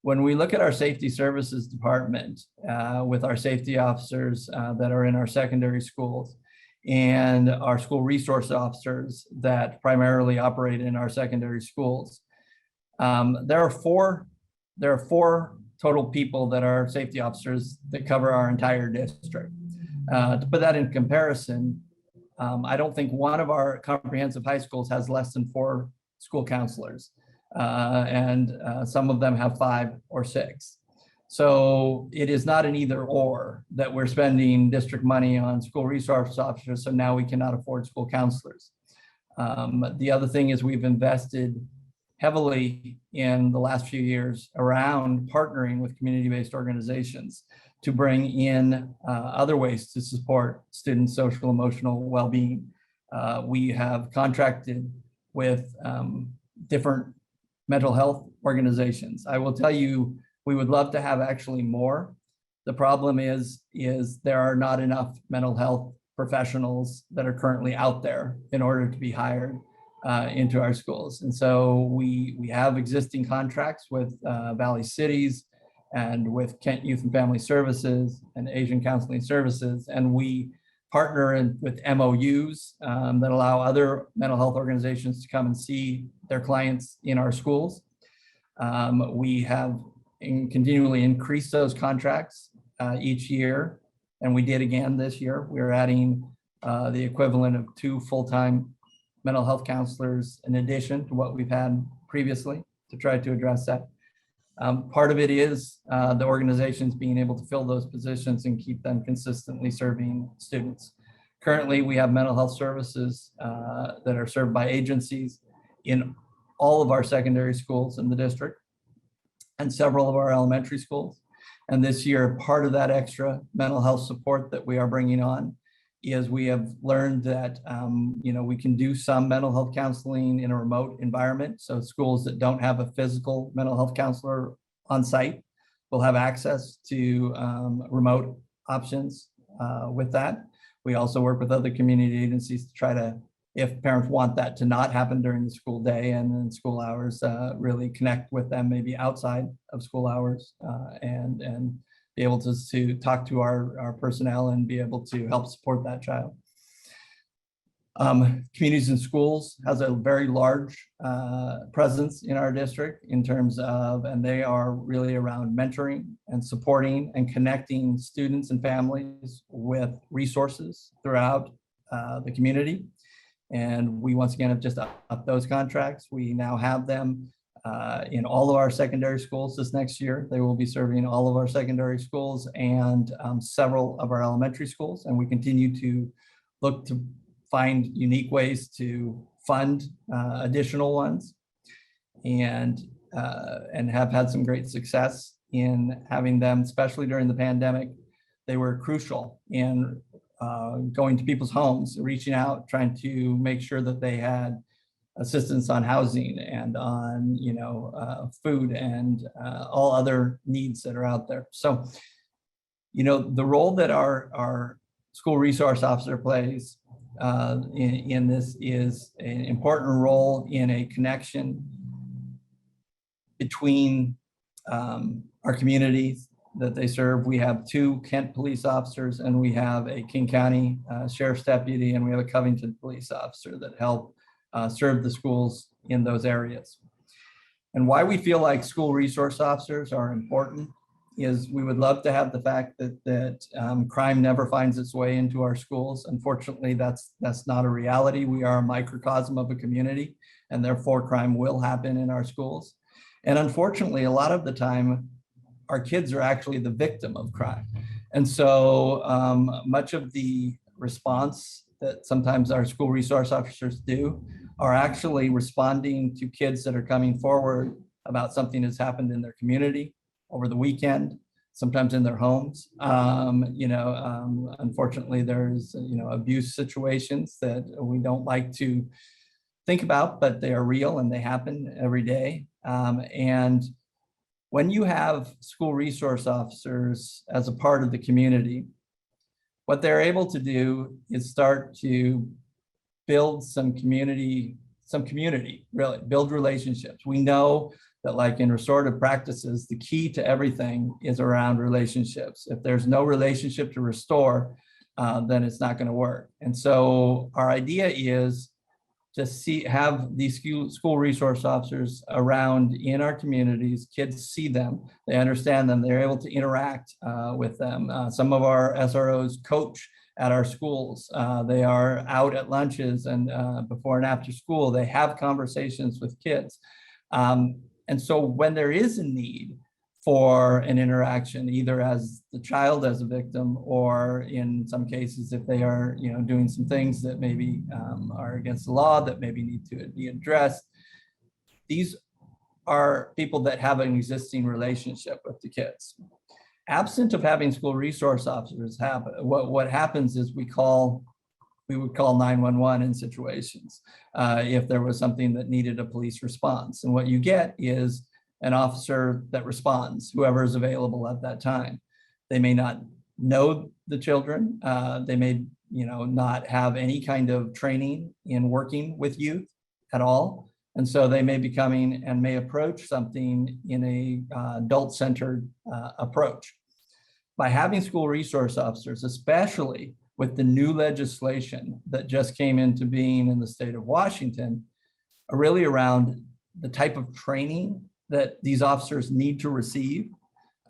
When we look at our safety services department with our safety officers that are in our secondary schools and our school resource officers that primarily operate in our secondary schools, there are four total people that are safety officers that cover our entire district. To put that in comparison, I don't think one of our comprehensive high schools has less than 4 school counselors. And some of them have 5 or 6. So it is not an either or that we're spending district money on school resource officers, so now we cannot afford school counselors. The other thing is we've invested heavily in the last few years around partnering with community-based organizations to bring in other ways to support students' social emotional well-being. We have contracted with different mental health organizations. I will tell you, we would love to have actually more. The problem is there are not enough mental health professionals that are currently out there in order to be hired into our schools. And so we have existing contracts with Valley Cities and with Kent Youth and Family Services and Asian Counseling Services. And we partner with MOUs that allow other mental health organizations to come and see their clients in our schools. We have continually increased those contracts each year. And we did again this year. We're adding the equivalent of 2 full-time mental health counselors in addition to what we've had previously to try to address that. Part of it is the organizations being able to fill those positions and keep them consistently serving students. Currently, we have mental health services that are served by agencies in all of our secondary schools in the district and several of our elementary schools. And this year, part of that extra mental health support that we are bringing on is we have learned that we can do some mental health counseling in a remote environment. So schools that don't have a physical mental health counselor on site will have access to remote options with that. We also work with other community agencies to try to, if parents want that to not happen during the school day and in school hours, really connect with them maybe outside of school hours and be able to talk to our personnel and be able to help support that child. Communities and Schools has a very large presence in our district in terms of, and they are really around mentoring and supporting and connecting students and families with resources throughout the community. And we once again have just upped those contracts. We now have them in all of our secondary schools this next year. They will be serving all of our secondary schools and several of our elementary schools. And we continue to look to find unique ways to fund additional ones and have had some great success in having them, especially during the pandemic. They were crucial in going to people's homes, reaching out, trying to make sure that they had assistance on housing and on food and all other needs that are out there. So, the role that our school resource officer plays in this is an important role in a connection between our communities that they serve. We have 2 Kent police officers and we have a King County Sheriff's deputy and we have a Covington police officer that help serve the schools in those areas. And why we feel like school resource officers are important is we would love to have the fact that crime never finds its way into our schools. Unfortunately, that's not a reality. We are a microcosm of a community and therefore crime will happen in our schools. And unfortunately, a lot of the time, our kids are actually the victim of crime. And so much of the response that sometimes our school resource officers do are actually responding to kids that are coming forward about something that's happened in their community over the weekend, sometimes in their homes. Unfortunately, there's abuse situations that we don't like to think about, but they are real and they happen every day. And when you have school resource officers as a part of the community, what they're able to do is start to build some community, really build relationships. We know that, like in restorative practices, the key to everything is around relationships. If there's no relationship to restore, then it's not going to work. And so our idea is to have these school resource officers around in our communities. Kids see them, they understand them, they're able to interact with them. Some of our SROs coach at our schools. They are out at lunches and before and after school, they have conversations with kids. And so when there is a need for an interaction, either as the child as a victim, or in some cases, if they are, doing some things that maybe are against the law that maybe need to be addressed, these are people that have an existing relationship with the kids. Absent of having school resource officers, what happens is we would call 911 in situations if there was something that needed a police response. And what you get is an officer that responds, whoever is available at that time. They may not know the children. They may, not have any kind of training in working with youth at all. And so they may be coming and may approach something in a adult-centered approach. By having school resource officers, especially with the new legislation that just came into being in the state of Washington, are really around the type of training that these officers need to receive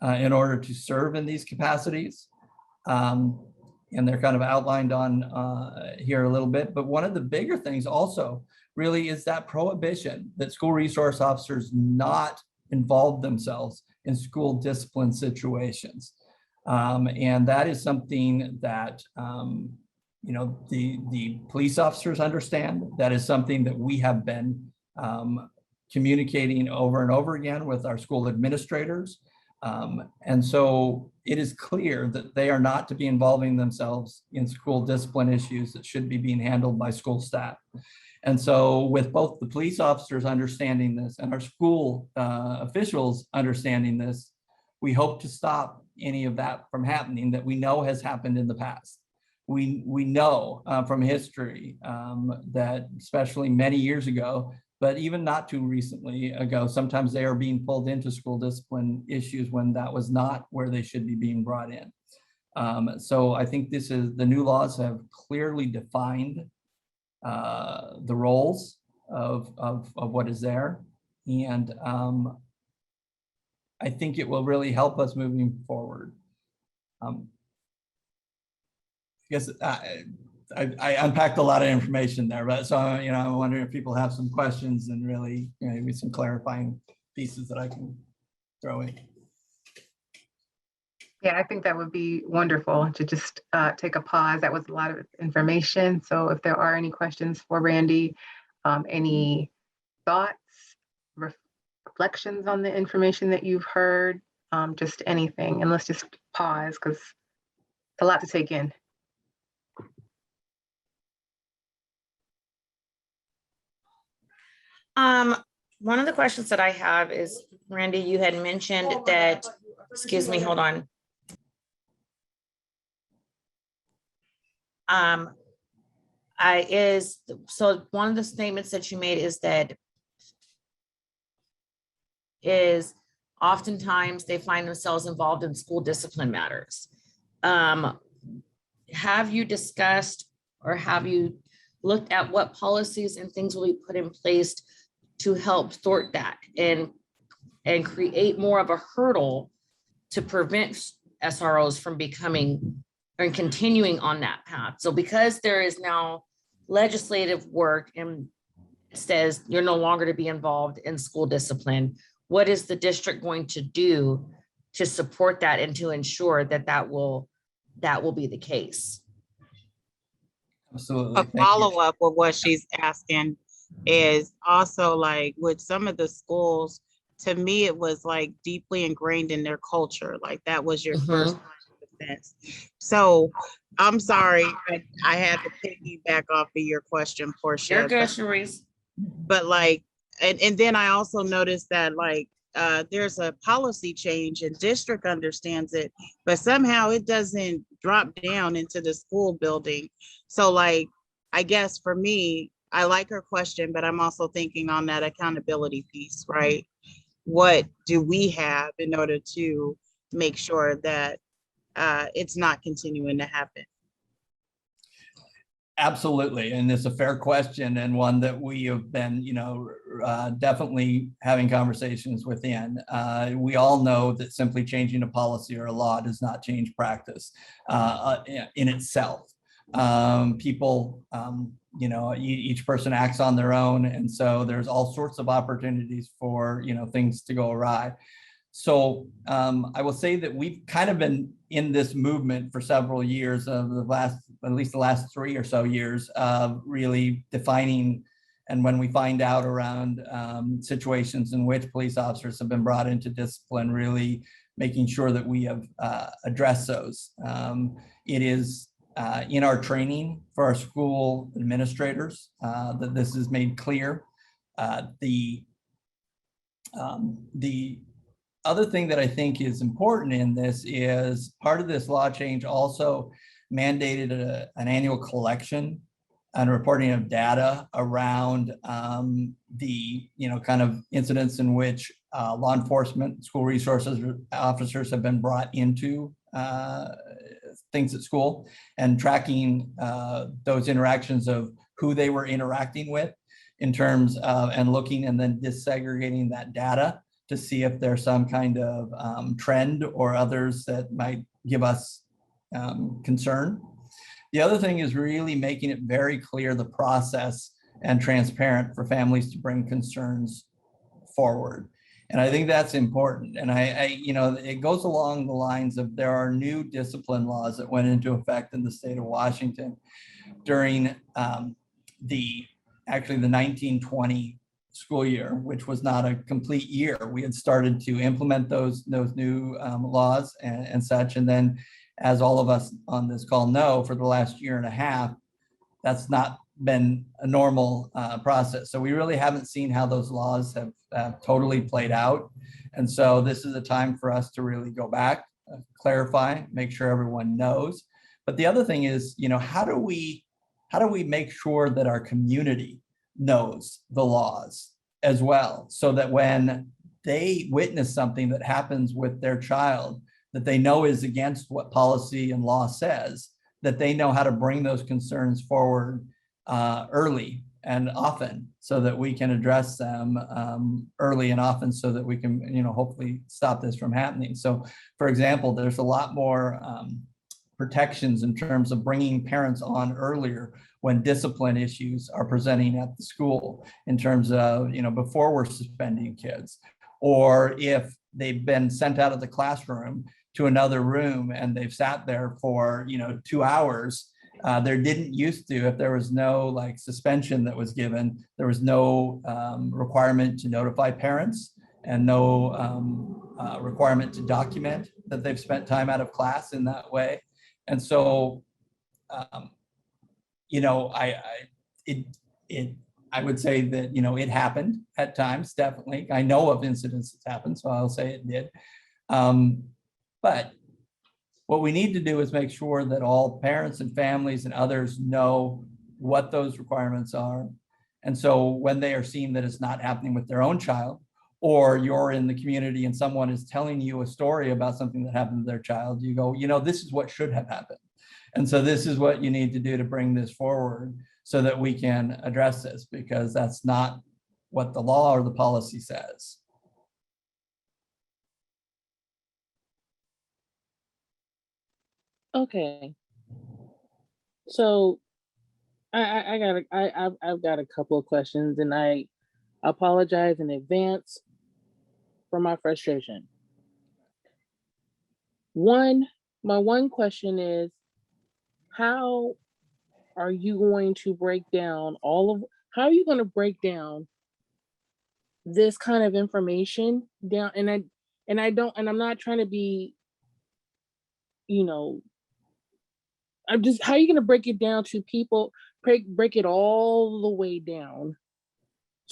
in order to serve in these capacities. And they're kind of outlined on here a little bit, but one of the bigger things also really is that prohibition that school resource officers not involve themselves in school discipline situations. And that is something that, the police officers understand. That is something that we have been communicating over and over again with our school administrators. And so it is clear that they are not to be involving themselves in school discipline issues that should be being handled by school staff. And so with both the police officers understanding this and our school officials understanding this, we hope to stop any of that from happening that we know has happened in the past. We know from history that especially many years ago, but even not too recently ago, sometimes they are being pulled into school discipline issues when that was not where they should be being brought in. So I think the new laws have clearly defined the roles of what is there. And I think it will really help us moving forward. I guess I unpacked a lot of information there, but so, I'm wondering if people have some questions and really, maybe some clarifying pieces that I can throw in. Yeah, I think that would be wonderful to just take a pause. That was a lot of information. So if there are any questions for Randy, any thoughts, reflections on the information that you've heard, just anything, and let's just pause because it's a lot to take in. One of the questions that I have is, Randy, you had mentioned that, excuse me, hold on. So one of the statements that you made is oftentimes they find themselves involved in school discipline matters. Have you discussed or have you looked at what policies and things will be put in place to help thwart that and create more of a hurdle to prevent SROs from becoming and continuing on that path? So because there is now legislative work and says you're no longer to be involved in school discipline, what is the district going to do to support that and to ensure that that will be the case? Absolutely. A follow-up with what she's asking is also like with some of the schools, to me, it was like deeply ingrained in their culture. Like that was your first line of defense. So I'm sorry, I had to piggyback off of your question, Portia. You're good, Sharice. but like, and then I also noticed that like, there's a policy change and district understands it, but somehow it doesn't drop down into the school building. So like, I guess for me, I like her question, but I'm also thinking on that accountability piece, right? What do we have in order to make sure that it's not continuing to happen? Absolutely, and it's a fair question and one that we have been, definitely having conversations within. We all know that simply changing a policy or a law does not change practice in itself. People, each person acts on their own, and so there's all sorts of opportunities for things to go awry. So I will say that we've kind of been in this movement for several years of at least the last 3 or so years of really defining. And when we find out around situations in which police officers have been brought into discipline, really making sure that we have addressed those. It is in our training for our school administrators that this is made clear. The other thing that I think is important in this is part of this law change also mandated an annual collection and reporting of data around the kind of incidents in which law enforcement, school resources officers have been brought into things at school, and tracking those interactions of who they were interacting with in terms of, and looking and then disaggregating that data to see if there's some kind of trend or others that might give us concern. The other thing is really making it very clear the process and transparent for families to bring concerns forward. And I think that's important. And it goes along the lines of, there are new discipline laws that went into effect in the state of Washington during the 1920 school year, which was not a complete year. We had started to implement those new laws and such. And then, as all of us on this call know, for the last year and a half, that's not been a normal process. So we really haven't seen how those laws have totally played out. And so this is a time for us to really go back, clarify, make sure everyone knows. But the other thing is, how do we make sure that our community knows the laws as well, so that when they witness something that happens with their child that they know is against what policy and law says, that they know how to bring those concerns forward early and often, so that we can address them early and often, so that we can, hopefully stop this from happening. So, for example, there's a lot more protections in terms of bringing parents on earlier when discipline issues are presenting at the school, in terms of, before we're suspending kids, or if they've been sent out of the classroom to another room and they've sat there for, 2 hours. There didn't used to, if there was no suspension that was given, there was no requirement to notify parents, and no requirement to document that they've spent time out of class in that way. And so, I would say that, it happened at times, definitely. I know of incidents that happened, so I'll say it did. But what we need to do is make sure that all parents and families and others know what those requirements are. And so when they are seeing that it's not happening with their own child, or you're in the community and someone is telling you a story about something that happened to their child, you go, this is what should have happened. And so this is what you need to do to bring this forward, so that we can address this, because that's not what the law or the policy says. Okay. So I've got a couple of questions, and I apologize in advance for my frustration. My one question is, how are you going to break down how are you going to break down this kind of information down? And I'm not trying to be, how are you going to break it down to people, break it all the way down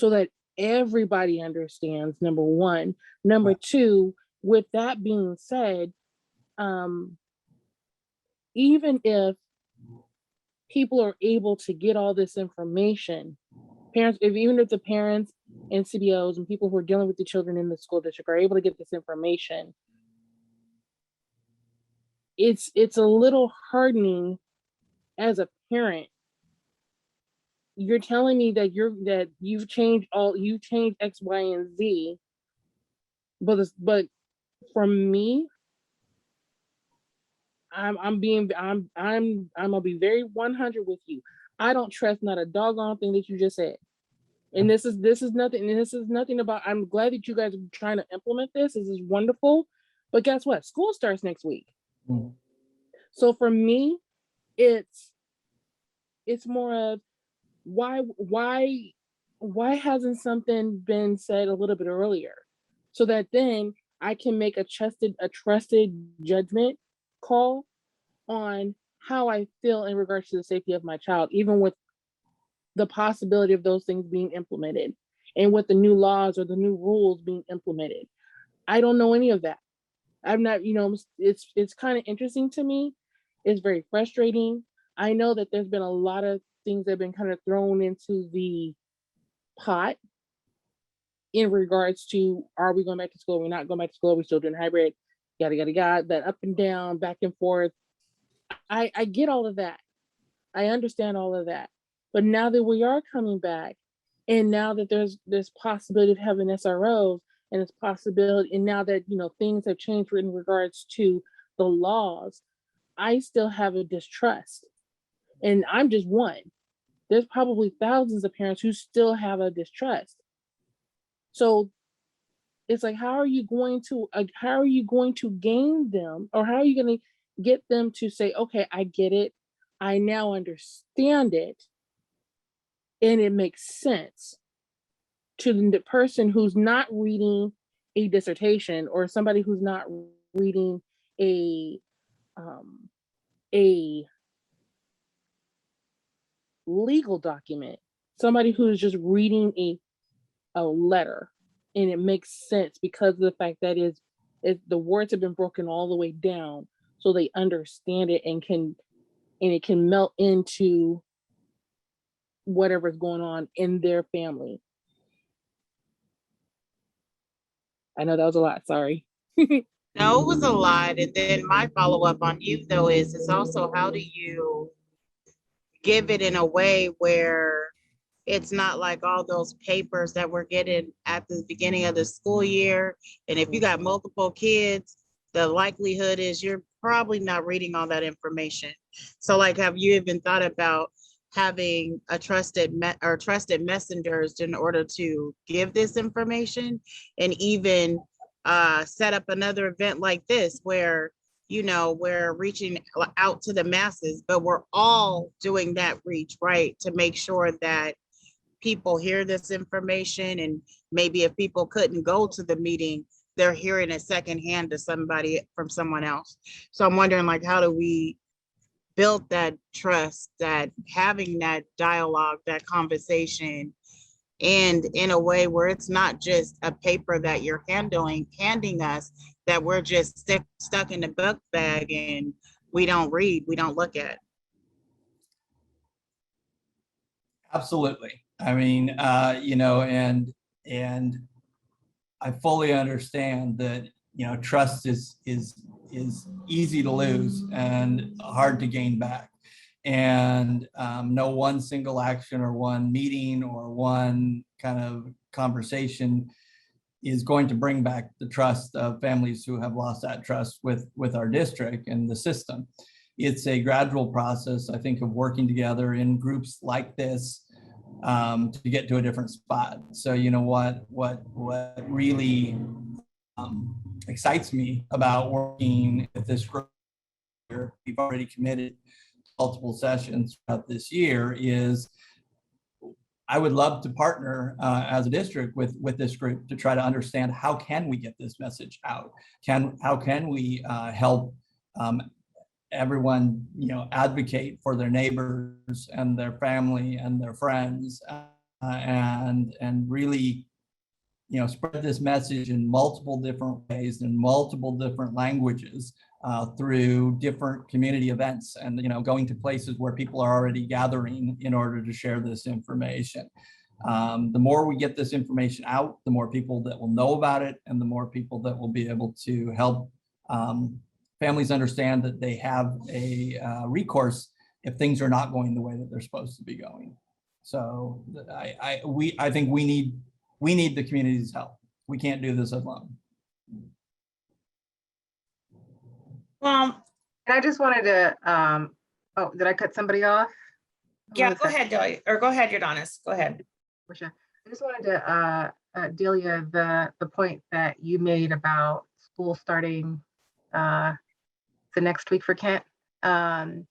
so that everybody understands, number one. Number two, with that being said, even if people are able to get all this information, even if the parents and CBOs and people who are dealing with the children in the school district are able to get this information, it's a little hardening as a parent. You're telling me that you've changed X, Y, and Z, but for me, I'm gonna be very 100 with you. I don't trust not a doggone thing that you just said. And this is nothing about, I'm glad that you guys are trying to implement this. This is wonderful. But guess what? School starts next week. Mm. So for me, it's more of why hasn't something been said a little bit earlier, so that then I can make a trusted judgment call on how I feel in regards to the safety of my child, even with the possibility of those things being implemented and with the new laws or the new rules being implemented. I don't know any of that. I'm not, it's kind of interesting to me. It's very frustrating. I know that there's been a lot of things that have been kind of thrown into the pot in regards to, are we going back to school? We're not going back to school. We're still doing hybrid, yada, yada, yada, that up and down, back and forth. I get all of that. I understand all of that. But now that we are coming back, and now that there's possibility of having SROs, and it's possibility, and now that things have changed in regards to the laws, I still have a distrust. And I'm just one. There's probably thousands of parents who still have a distrust. So it's like, how are you going to gain them, or how are you going to get them to say, okay, I get it, I now understand it, and it makes sense to the person who's not reading a dissertation, or somebody who's not reading a legal document, somebody who's just reading a letter, and it makes sense because of the fact that the words have been broken all the way down, so they understand it and it can melt into whatever's going on in their family. I know that was a lot, sorry. No, it was a lot. And then my follow-up on you though is also, how do you give it in a way where it's not like all those papers that we're getting at the beginning of the school year. And if you got multiple kids, the likelihood is you're probably not reading all that information. So like, have you even thought about having a trusted messengers in order to give this information, and even set up another event like this where we're reaching out to the masses, but we're all doing that reach, right? To make sure that people hear this information, and maybe if people couldn't go to the meeting, they're hearing it secondhand to from someone else. So I'm wondering, like, how do we build that trust, that having that dialogue, that conversation, and in a way where it's not just a paper that you're handing us, that we're just stuck in the book bag and we don't read, we don't look at. Absolutely. I mean, and I fully understand that, trust is easy to lose and hard to gain back. And no one single action or one meeting or one kind of conversation is going to bring back the trust of families who have lost that trust with our district and the system. It's a gradual process, I think, of working together in groups like this to get to a different spot. So what really excites me about working with this group, we've already committed multiple sessions throughout this year, is I would love to partner as a district with this group to try to understand, how can we get this message out? How can we help everyone advocate for their neighbors and their family and their friends, and really, spread this message in multiple different ways, in multiple different languages, through different community events, and going to places where people are already gathering in order to share this information. The more we get this information out, the more people that will know about it, and the more people that will be able to help families understand that they have a recourse if things are not going the way that they're supposed to be going. So I think we need the community's help. We can't do this alone. Well, And I just wanted to, oh, did I cut somebody off? yeah, go ahead, Delia, or go ahead, Jordanis, go ahead. I just wanted to, Delia, the point that you made about school starting the next week for Kent, and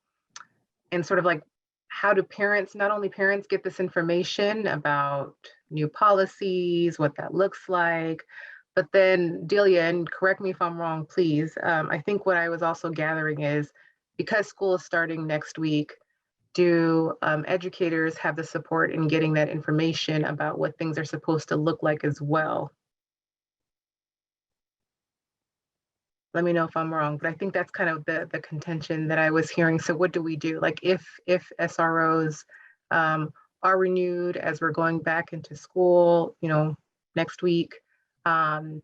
sort of like, how do parents, not only parents, get this information about new policies, what that looks like, but then Delia, and correct me if I'm wrong, please. I think what I was also gathering is, because school is starting next week, do educators have the support in getting that information about what things are supposed to look like as well? Let me know if I'm wrong, but I think that's kind of the contention that I was hearing. So what do we do? Like if SROs are renewed as we're going back into school, next week, has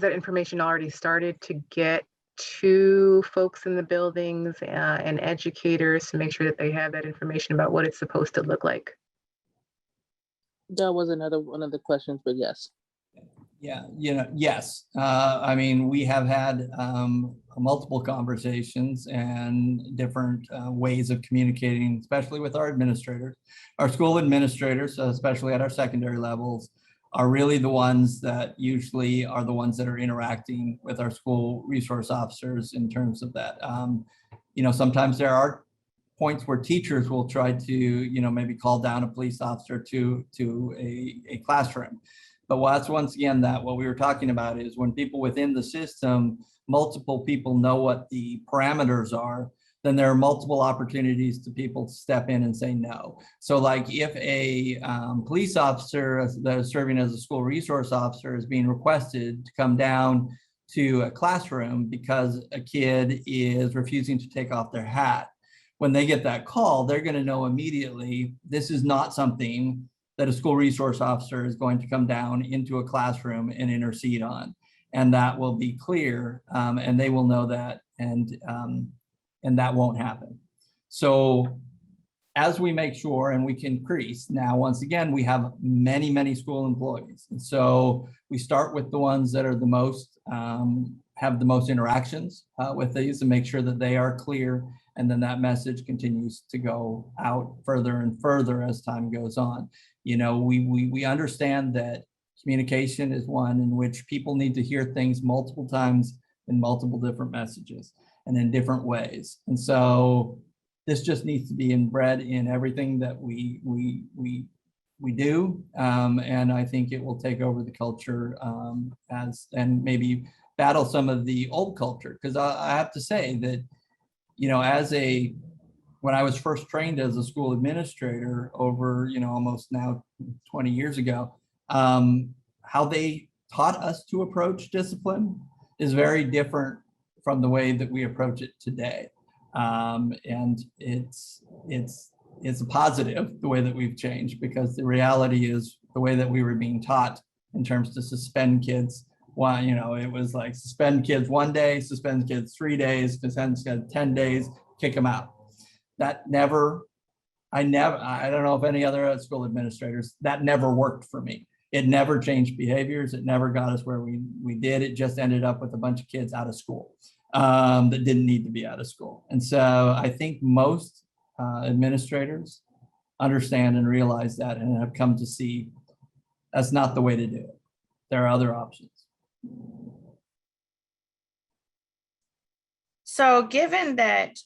that information already started to get to folks in the buildings and educators to make sure that they have that information about what it's supposed to look like? That was another one of the questions, but yes. Yeah, yes. I mean, we have had multiple conversations and different ways of communicating, especially with our administrators. Our school administrators, especially at our secondary levels, are really the ones that usually are the ones that are interacting with our school resource officers in terms of that. Sometimes there are points where teachers will try to, maybe call down a police officer to a classroom. But that's once again that what we were talking about is when people within the system, multiple people know what the parameters are, then there are multiple opportunities to people to step in and say no. So like if a police officer that is serving as a school resource officer is being requested to come down to a classroom because a kid is refusing to take off their hat, when they get that call, they're going to know immediately this is not something that a school resource officer is going to come down into a classroom and intercede on. And that will be clear, and they will know that, and that won't happen. So as we make sure, and we can increase, now, once again, we have many, many school employees. And so we start with the ones that are the most, have the most interactions with these, and make sure that they are clear. And then that message continues to go out further and further as time goes on. We understand that communication is one in which people need to hear things multiple times in multiple different messages and in different ways. And so this just needs to be inbred in everything that we do. And I think it will take over the culture and maybe battle some of the old culture. Because I have to say that, when I was first trained as a school administrator over, almost now 20 years ago, how they taught us to approach discipline is very different from the way that we approach it today. And it's a positive, the way that we've changed, because the reality is the way that we were being taught in terms to suspend kids. Well, it was like suspend kids 1 day, suspend kids 3 days, suspend kids 10 days, kick them out. That I don't know if any other school administrators, that never worked for me. It never changed behaviors. It never got us where we did. It just ended up with a bunch of kids out of school that didn't need to be out of school. And so I think most administrators understand and realize that and have come to see that's not the way to do it. There are other options. So given that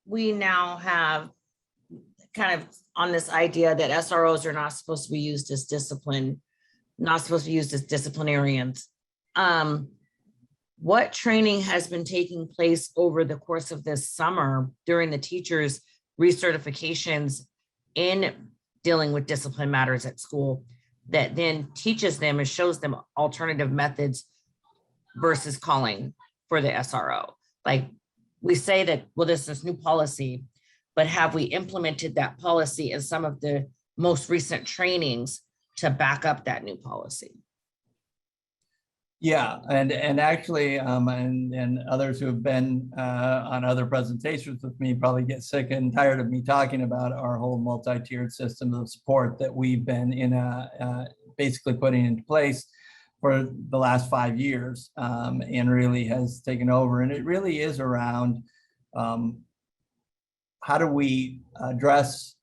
we now have kind of on this idea that SROs are not supposed to be used as discipline, not supposed to be used as disciplinarians, what training has been taking place over the course of this summer during the teachers' recertifications in dealing with discipline matters at school, that then teaches them and shows them alternative methods versus calling for the SRO. Like we say that, well, this is new policy, but have we implemented that policy in some of the most recent trainings to back up that new policy? Yeah, and actually, and others who have been on other presentations with me probably get sick and tired of me talking about our whole multi-tiered system of support that we've been basically putting into place for the last 5 years, and really has taken over. And it really is around how do we address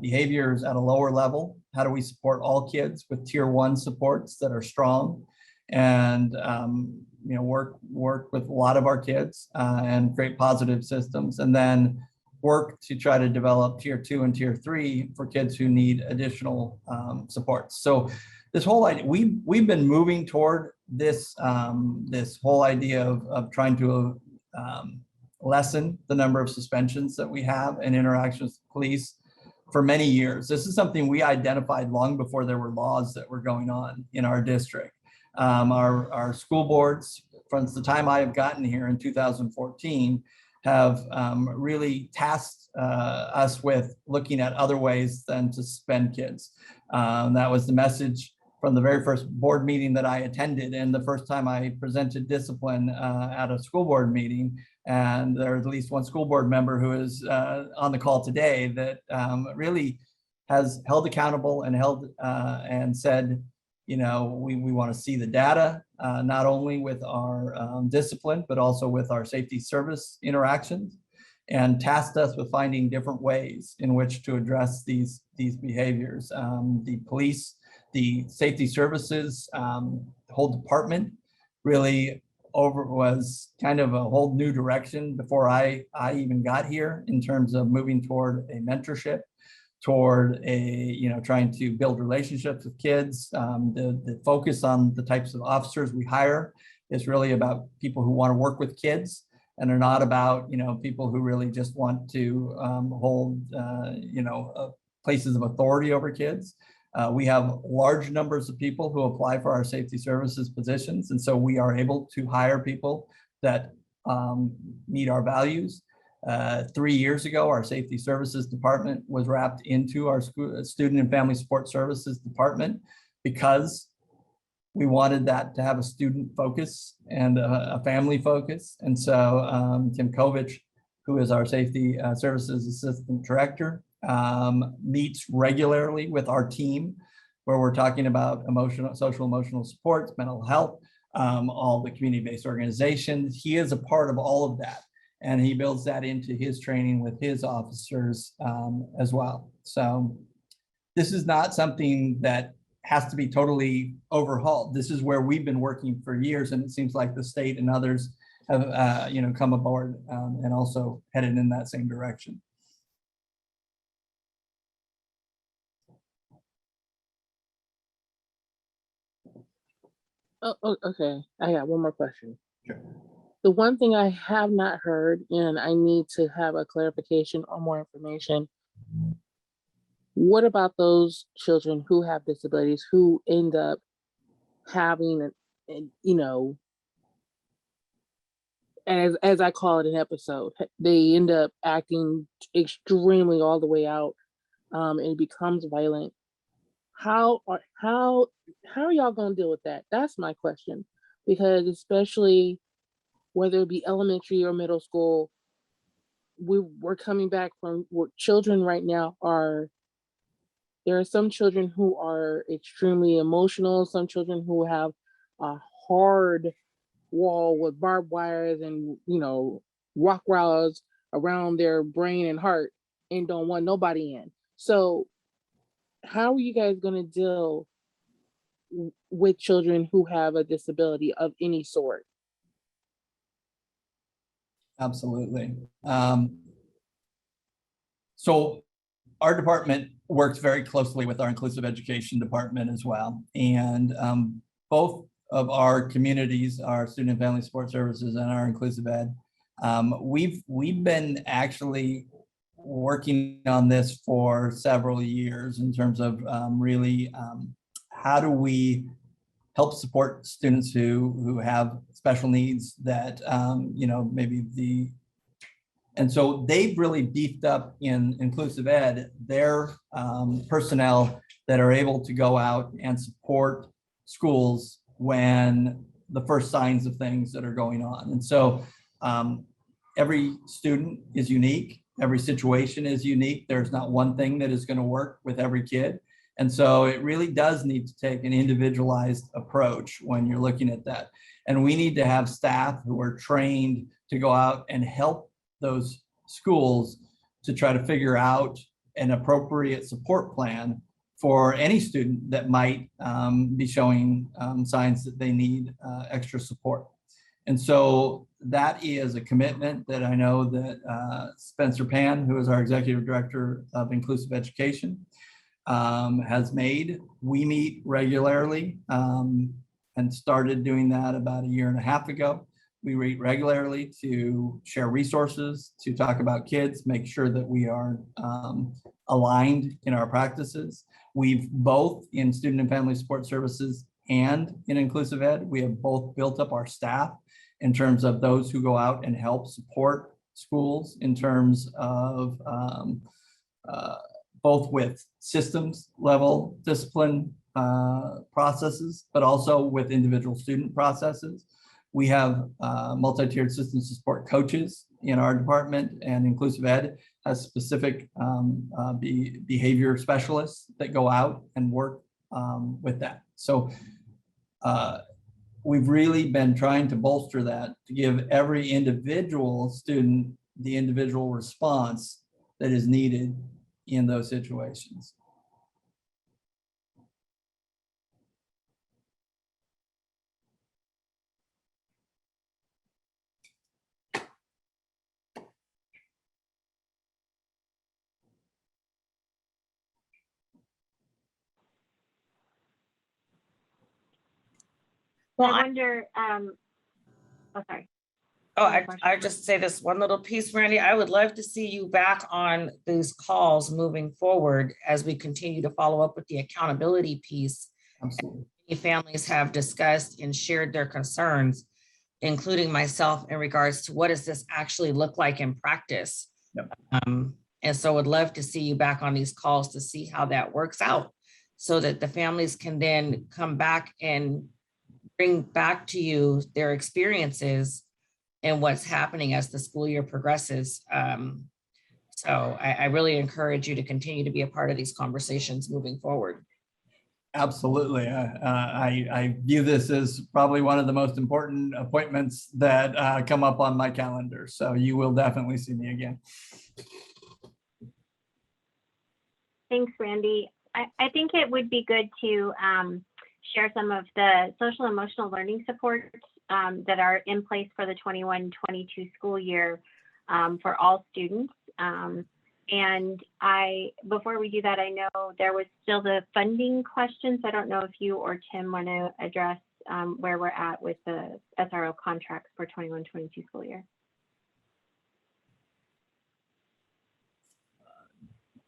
behaviors at a lower level? How do we support all kids with tier 1 supports that are strong? And work with a lot of our kids and create positive systems, and then work to try to develop tier 2 and tier 3 for kids who need additional supports. So this whole idea, we've been moving toward this this whole idea of trying to lessen the number of suspensions that we have and interactions with police for many years. This is something we identified long before there were laws that were going on in our district. Our school boards, from the time I have gotten here in 2014, have really tasked us with looking at other ways than to suspend kids. That was the message from the very first board meeting that I attended, and the first time I presented discipline at a school board meeting. And there's at least one school board member who is on the call today that really has held accountable and held and said, we want to see the data, not only with our discipline, but also with our safety service interactions, and tasked us with finding different ways in which to address these behaviors. The police, the safety services, whole department really was kind of a whole new direction before I even got here, in terms of moving toward a mentorship, toward trying to build relationships with kids. The focus on the types of officers we hire is really about people who want to work with kids, and are not about people who really just want to hold places of authority over kids. We have large numbers of people who apply for our safety services positions, and so we are able to hire people that meet our values. 3 years ago, our safety services department was wrapped into our student and family support services department, because we wanted that to have a student focus and a family focus. And so Tim Kovich, who is our safety services assistant director, meets regularly with our team, where we're talking about social emotional supports, mental health, all the community-based organizations. He is a part of all of that, and he builds that into his training with his officers as well. So this is not something that has to be totally overhauled. This is where we've been working for years, and it seems like the state and others have come aboard and also headed in that same direction. Oh, okay. I got one more question. Sure. The one thing I have not heard, and I need to have a clarification or more information. What about those children who have disabilities who end up having, as I call it, an episode? They end up acting extremely all the way out, and it becomes violent. How are y'all gonna deal with that? That's my question, because especially whether it be elementary or middle school, we're coming back from where children right now there are some children who are extremely emotional, some children who have a hard wall with barbed wires and rock wires around their brain and heart, and don't want nobody in. So how are you guys going to deal with children who have a disability of any sort? Absolutely. So our department works very closely with our inclusive education department as well. And both of our communities, our student and family support services and our inclusive ed, we've been actually working on this for several years in terms of really how do we help support students who have special needs that, you know, maybe and so they've really beefed up in inclusive ed, their personnel that are able to go out and support schools when the first signs of things that are going on. And so every student is unique. Every situation is unique. There's not one thing that is going to work with every kid. And so it really does need to take an individualized approach when you're looking at that. And we need to have staff who are trained to go out and help those schools to try to figure out an appropriate support plan for any student that might be showing signs that they need extra support. And so that is a commitment that I know that Spencer Pan, who is our Executive Director of Inclusive Education, has made. We meet regularly and started doing that about a year and a half ago. We meet regularly to share resources, to talk about kids, make sure that we are aligned in our practices. We've both in Student and Family Support Services and in Inclusive Ed, we have both built up our staff in terms of those who go out and help support schools in terms of both with systems level discipline processes, but also with individual student processes. We have multi-tiered systems support coaches in our department, and Inclusive Ed has specific behavior specialists that go out and work with that. So we've really been trying to bolster that to give every individual student the individual response that is needed in those situations. Well, I wonder, oh, sorry. Oh, I just say this one little piece, Randy. I would love to see you back on these calls moving forward as we continue to follow up with the accountability piece. Absolutely. Many families have discussed and shared their concerns, including myself, in regards to what does this actually look like in practice? Yep. And so would love to see you back on these calls to see how that works out so that the families can then come back and bring back to you their experiences and what's happening as the school year progresses. So I really encourage you to continue to be a part of these conversations moving forward. Absolutely. I view this as probably one of the most important appointments that come up on my calendar. So you will definitely see me again. Thanks, Randy. I think it would be good to share some of the social emotional learning supports that are in place for the 21-22 school year for all students. And before we do that, I know there was still the funding questions. I don't know if you or Tim want to address where we're at with the SRO contracts for 21-22 school year.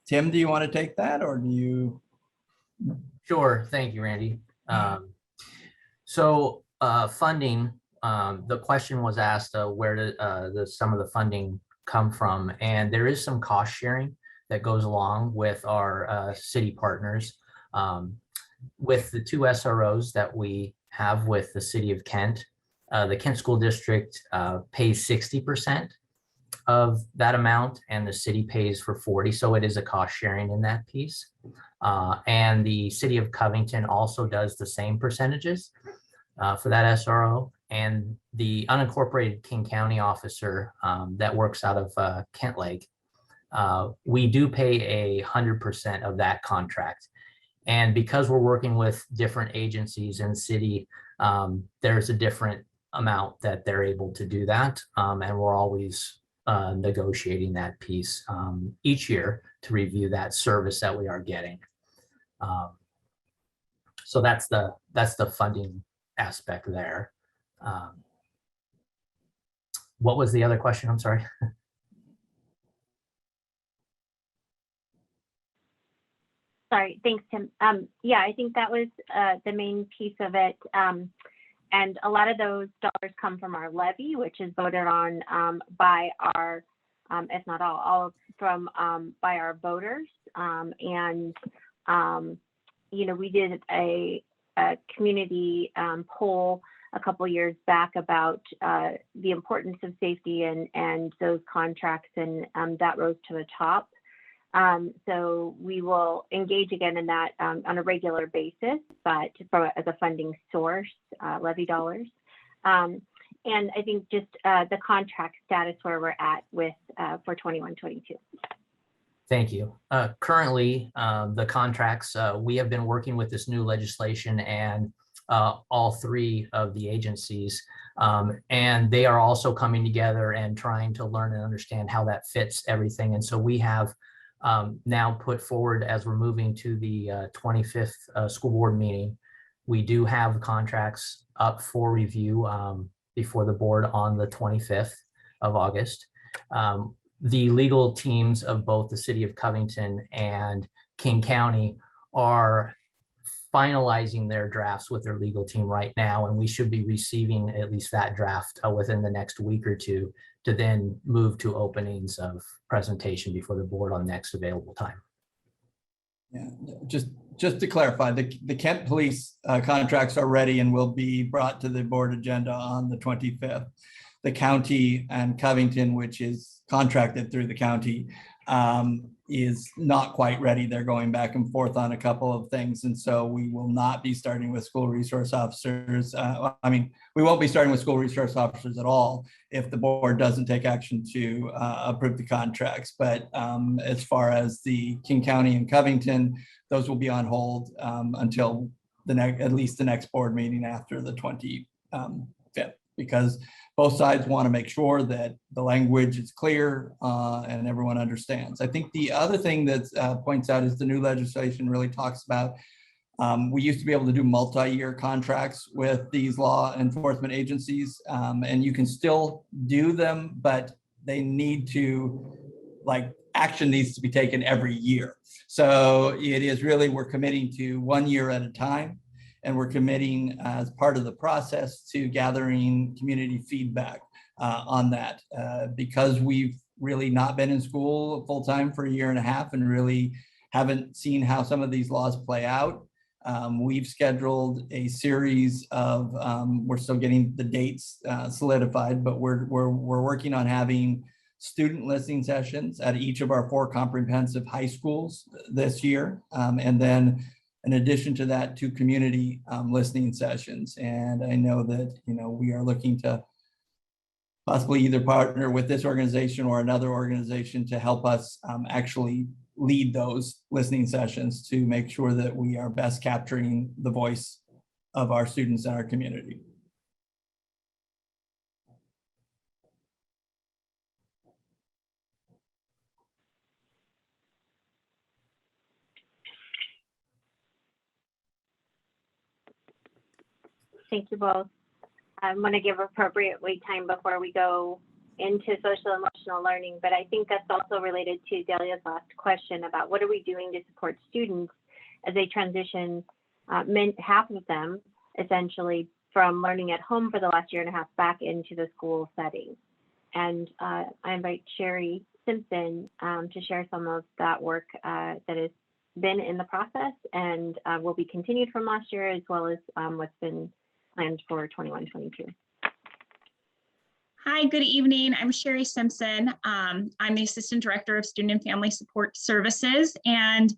Tim, do you want to take that, or do you? Sure. Thank you, Randy. Funding, the question was asked, where did some of the funding come from? And there is some cost sharing that goes along with our city partners. With the two SROs that we have with the city of Kent, the Kent School District pays 60% of that amount, and the city pays for 40%. So it is a cost sharing in that piece. And the city of Covington also does the same percentages for that SRO. And the unincorporated King County officer that works out of Kent Lake, we do pay 100% of that contract. And because we're working with different agencies in city, there's a different amount that they're able to do that. And we're always negotiating that piece each year to review that service that we are getting. So that's the funding aspect there. What was the other question? I'm sorry. Sorry, thanks, Tim. Yeah, I think that was the main piece of it. And a lot of those dollars come from our levy, which is voted on by our, if not all from by our voters. You know, we did a community poll a couple years back about the importance of safety and those contracts, and that rose to the top. So we will engage again in that on a regular basis, but as a funding source, levy dollars. And I think just the contract status where we're at with for 21-22. Thank you. Currently, the contracts, we have been working with this new legislation and all three of the agencies, and they are also coming together and trying to learn and understand how that fits everything. And so we have now put forward, as we're moving to the 25th school board meeting, we do have contracts up for review before the board on the 25th of August. The legal teams of both the city of Covington and King County are finalizing their drafts with their legal team right now, and we should be receiving at least that draft within the next week or two to then move to openings of presentation before the board on next available time. Yeah, just to clarify, the Kent Police contracts are ready and will be brought to the board agenda on the 25th. The county and Covington, which is contracted through the county, is not quite ready. They're going back and forth on a couple of things. And so we will not be starting with school resource officers. We won't be starting with school resource officers at all if the board doesn't take action to approve the contracts. But as far as the King County and Covington, those will be on hold until at least the next board meeting after the 25th, because both sides want to make sure that the language is clear and everyone understands. I think the other thing that points out is the new legislation really talks about, we used to be able to do multi-year contracts with these law enforcement agencies, and you can still do them, but they need to, action needs to be taken every year. So it is really, we're committing to 1 year at a time. And we're committing as part of the process to gathering community feedback on that, because we've really not been in school full time for 1.5 years and really haven't seen how some of these laws play out. We've scheduled a series of, we're still getting the dates solidified, but we're working on having student listening sessions at each of our 4 comprehensive high schools this year. And then in addition to that, 2 community listening sessions. And I know that, we are looking to possibly either partner with this organization or another organization to help us actually lead those listening sessions to make sure that we are best capturing the voice of our students in our community. Thank you both. I want to give appropriate wait time before we go into social emotional learning, but I think that's also related to Delia's last question about what are we doing to support students as they transition, half of them essentially from learning at home for the last 1.5 years back into the school setting. And I invite Sherry Simpson to share some of that work that has been in the process and will be continued from last year, as well as what's been planned for 21-22. Hi, good evening. I'm Sherry Simpson. I'm the Assistant Director of Student and Family Support Services, and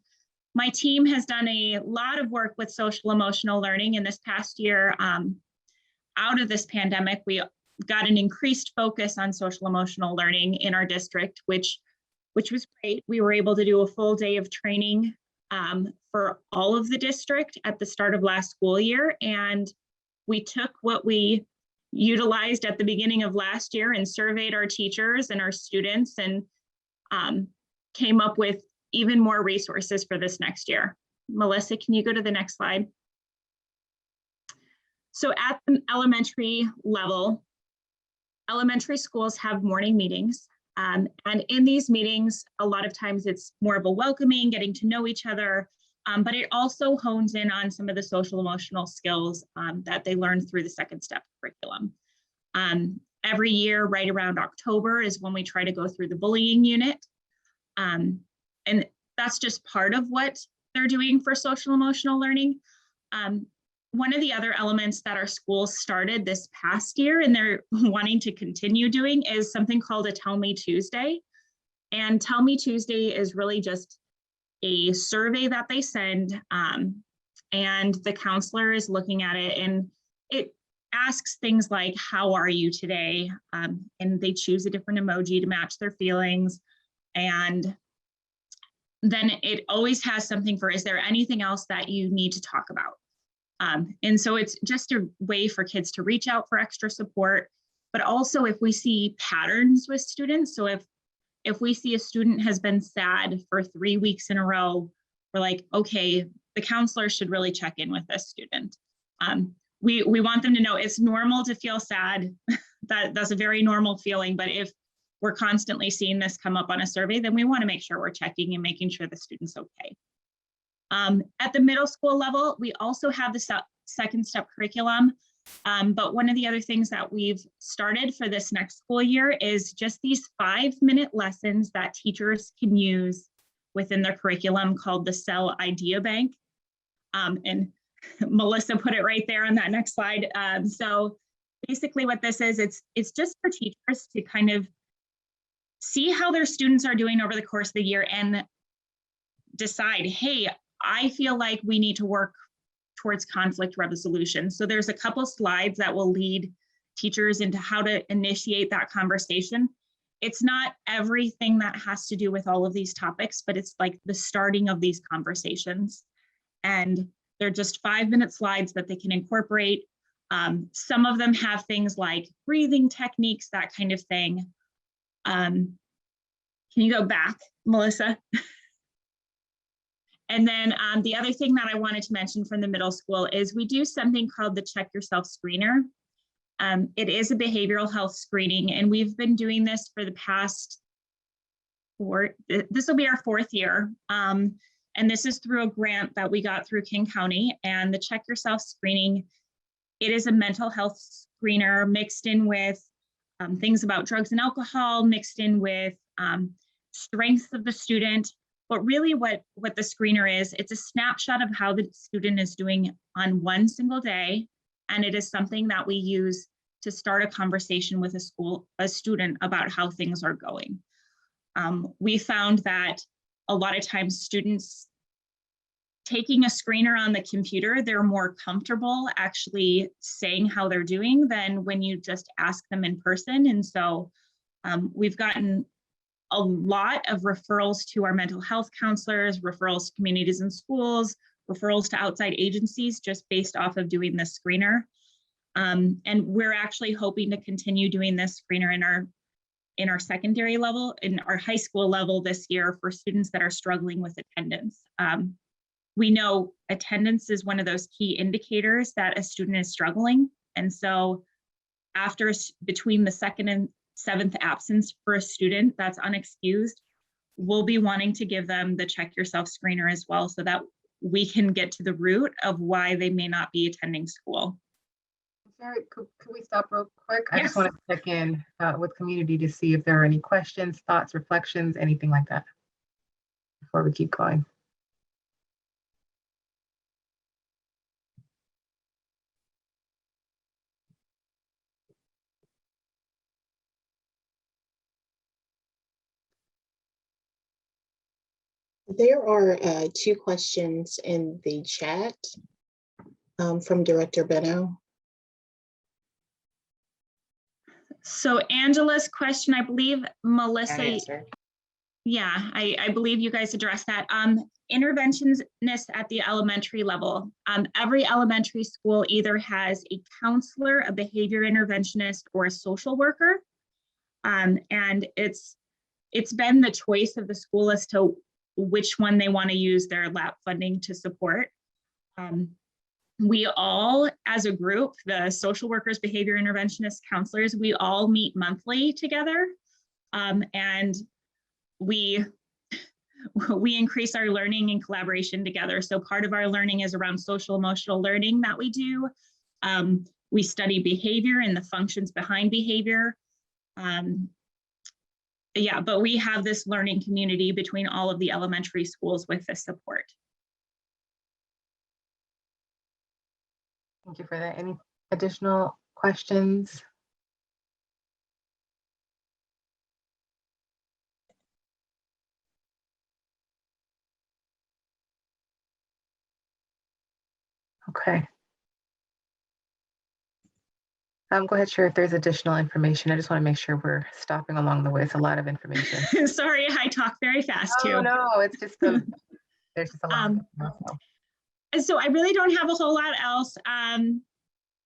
my team has done a lot of work with social emotional learning in this past year. Out of this pandemic, we got an increased focus on social emotional learning in our district, which was great. We were able to do a full day of training for all of the district at the start of last school year, and we took what we utilized at the beginning of last year and surveyed our teachers and our students and came up with even more resources for this next year. Melissa, can you go to the next slide? So at the elementary level, elementary schools have morning meetings. And in these meetings, a lot of times it's more of a welcoming, getting to know each other, but it also hones in on some of the social emotional skills that they learn through the second step curriculum. Every year, right around October is when we try to go through the bullying unit. And that's just part of what they're doing for social emotional learning. One of the other elements that our schools started this past year and they're wanting to continue doing is something called a Tell Me Tuesday. And Tell Me Tuesday is really just a survey that they send, and the counselor is looking at it, and it asks things like, how are you today? And they choose a different emoji to match their feelings. And then it always has something for, is there anything else that you need to talk about? And so it's just a way for kids to reach out for extra support, but also if we see patterns with students. So if we see a student has been sad for 3 weeks in a row, we're like, okay, the counselor should really check in with this student. We want them to know it's normal to feel sad. That's a very normal feeling, but if we're constantly seeing this come up on a survey, then we want to make sure we're checking and making sure the student's okay. At the middle school level, we also have the second step curriculum. But one of the other things that we've started for this next school year is just these 5-minute lessons that teachers can use within their curriculum called the Cell Idea Bank. And Melissa put it right there on that next slide. So basically what this is, it's just for teachers to kind of see how their students are doing over the course of the year and decide, hey, I feel like we need to work towards conflict resolution. So there's a couple slides that will lead teachers into how to initiate that conversation. It's not everything that has to do with all of these topics, but it's like the starting of these conversations. And they're just 5-minute slides that they can incorporate. Some of them have things like breathing techniques, that kind of thing. Can you go back, Melissa? And then the other thing that I wanted to mention from the middle school is we do something called the Check Yourself Screener. It is a behavioral health screening, and we've been doing this for the past this will be our 4th year. And this is through a grant that we got through King County. And the Check Yourself Screening, it is a mental health screener mixed in with things about drugs and alcohol, mixed in with strengths of the student. But really what the screener is, it's a snapshot of how the student is doing on one single day. And it is something that we use to start a conversation with a student about how things are going. We found that a lot of times students taking a screener on the computer, they're more comfortable actually saying how they're doing than when you just ask them in person. And so we've gotten a lot of referrals to our mental health counselors, referrals to communities and schools, referrals to outside agencies just based off of doing this screener. And we're actually hoping to continue doing this screener in our secondary level, in our high school level this year for students that are struggling with attendance. We know attendance is one of those key indicators that a student is struggling. And so between the 2nd and 7th absence for a student that's unexcused, we'll be wanting to give them the Check Yourself Screener as well, so that we can get to the root of why they may not be attending school. Sherry, could we stop real quick? I Yes. just want to check in with community to see if there are any questions, thoughts, reflections, anything like that before we keep going. There are 2 questions in the chat from Director Benno. So Angela's question, I believe Melissa, yeah, I believe you guys addressed that. Interventionists at the elementary level. Every elementary school either has a counselor, a behavior interventionist, or a social worker. And it's been the choice of the school as to which one they want to use their LAP funding to support. We all, as a group, the social workers, behavior interventionists, counselors, we all meet monthly together. And we we increase our learning and collaboration together. So part of our learning is around social emotional learning that we do. We study behavior and the functions behind behavior. Yeah, but we have this learning community between all of the elementary schools with this support. Thank you for that. Any additional questions? Okay. Go ahead, share if there's additional information. I just want to make sure we're stopping along the way. It's a lot of information. Sorry, I talk very fast too. Oh no, it's just there's just a lot. So I really don't have a whole lot else.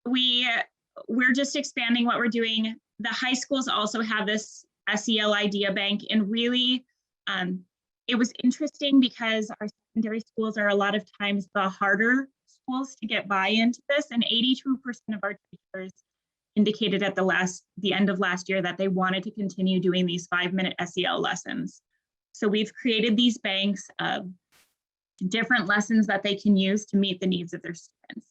We're just expanding what we're doing. The high schools also have this SEL idea bank, and really it was interesting because our secondary schools are a lot of times the harder schools to get buy-in to this, and 82% of our teachers indicated at the end of last year that they wanted to continue doing these 5-minute SEL lessons. So we've created these banks of different lessons that they can use to meet the needs of their students.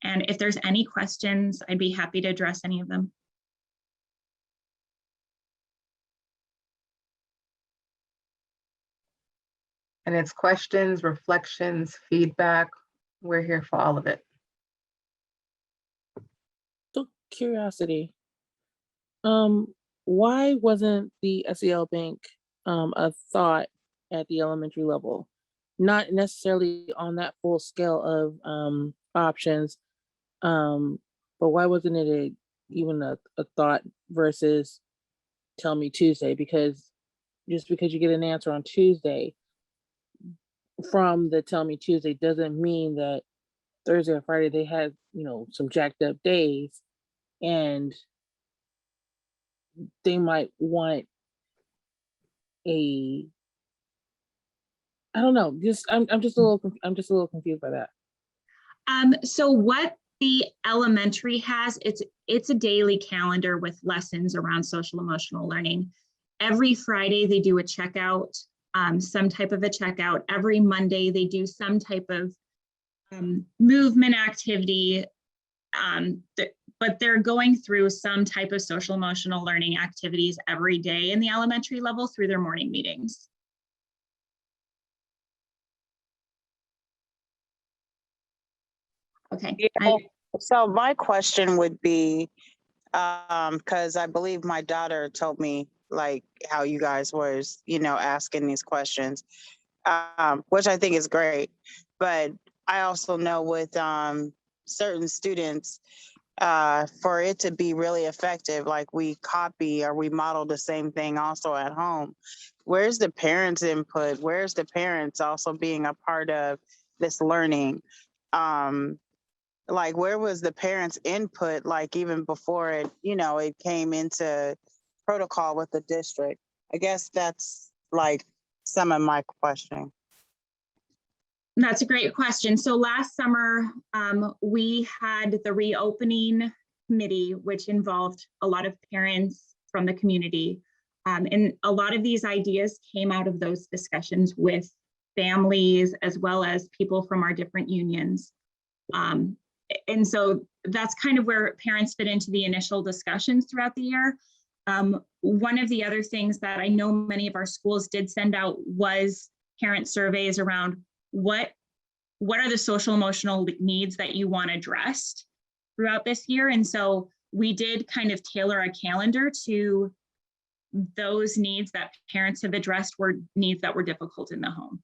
And if there's any questions, I'd be happy to address any of them. And it's questions, reflections, feedback. We're here for all of it. So curiosity. Why wasn't the SEL bank a thought at the elementary level? Not necessarily on that full scale of options, but why wasn't it even a thought versus Tell Me Tuesday? Because just because you get an answer on Tuesday from the Tell Me Tuesday doesn't mean that Thursday or Friday they had, some jacked up days, and they might want I don't know, I'm just a little confused by that. So what the elementary has, it's a daily calendar with lessons around social emotional learning. Every Friday they do a checkout, some type of a checkout. Every Monday they do some type of movement activity, but they're going through some type of social emotional learning activities every day in the elementary level through their morning meetings. Okay. Yeah. So my question would be, because I believe my daughter told me like how you guys was, asking these questions, which I think is great. But I also know with certain students, for it to be really effective, like we copy or we model the same thing also at home. Where's the parents' input? Where's the parents also being a part of this learning? Like where was the parents' input, like even before it, it came into protocol with the district? I guess that's like some of my questioning. That's a great question. So last summer, we had the reopening committee, which involved a lot of parents from the community. And a lot of these ideas came out of those discussions with families, as well as people from our different unions. And so that's kind of where parents fit into the initial discussions throughout the year. One of the other things that I know many of our schools did send out was parent surveys around what are the social emotional needs that you want addressed throughout this year. And so we did kind of tailor a calendar to those needs that parents have addressed were needs that were difficult in the home.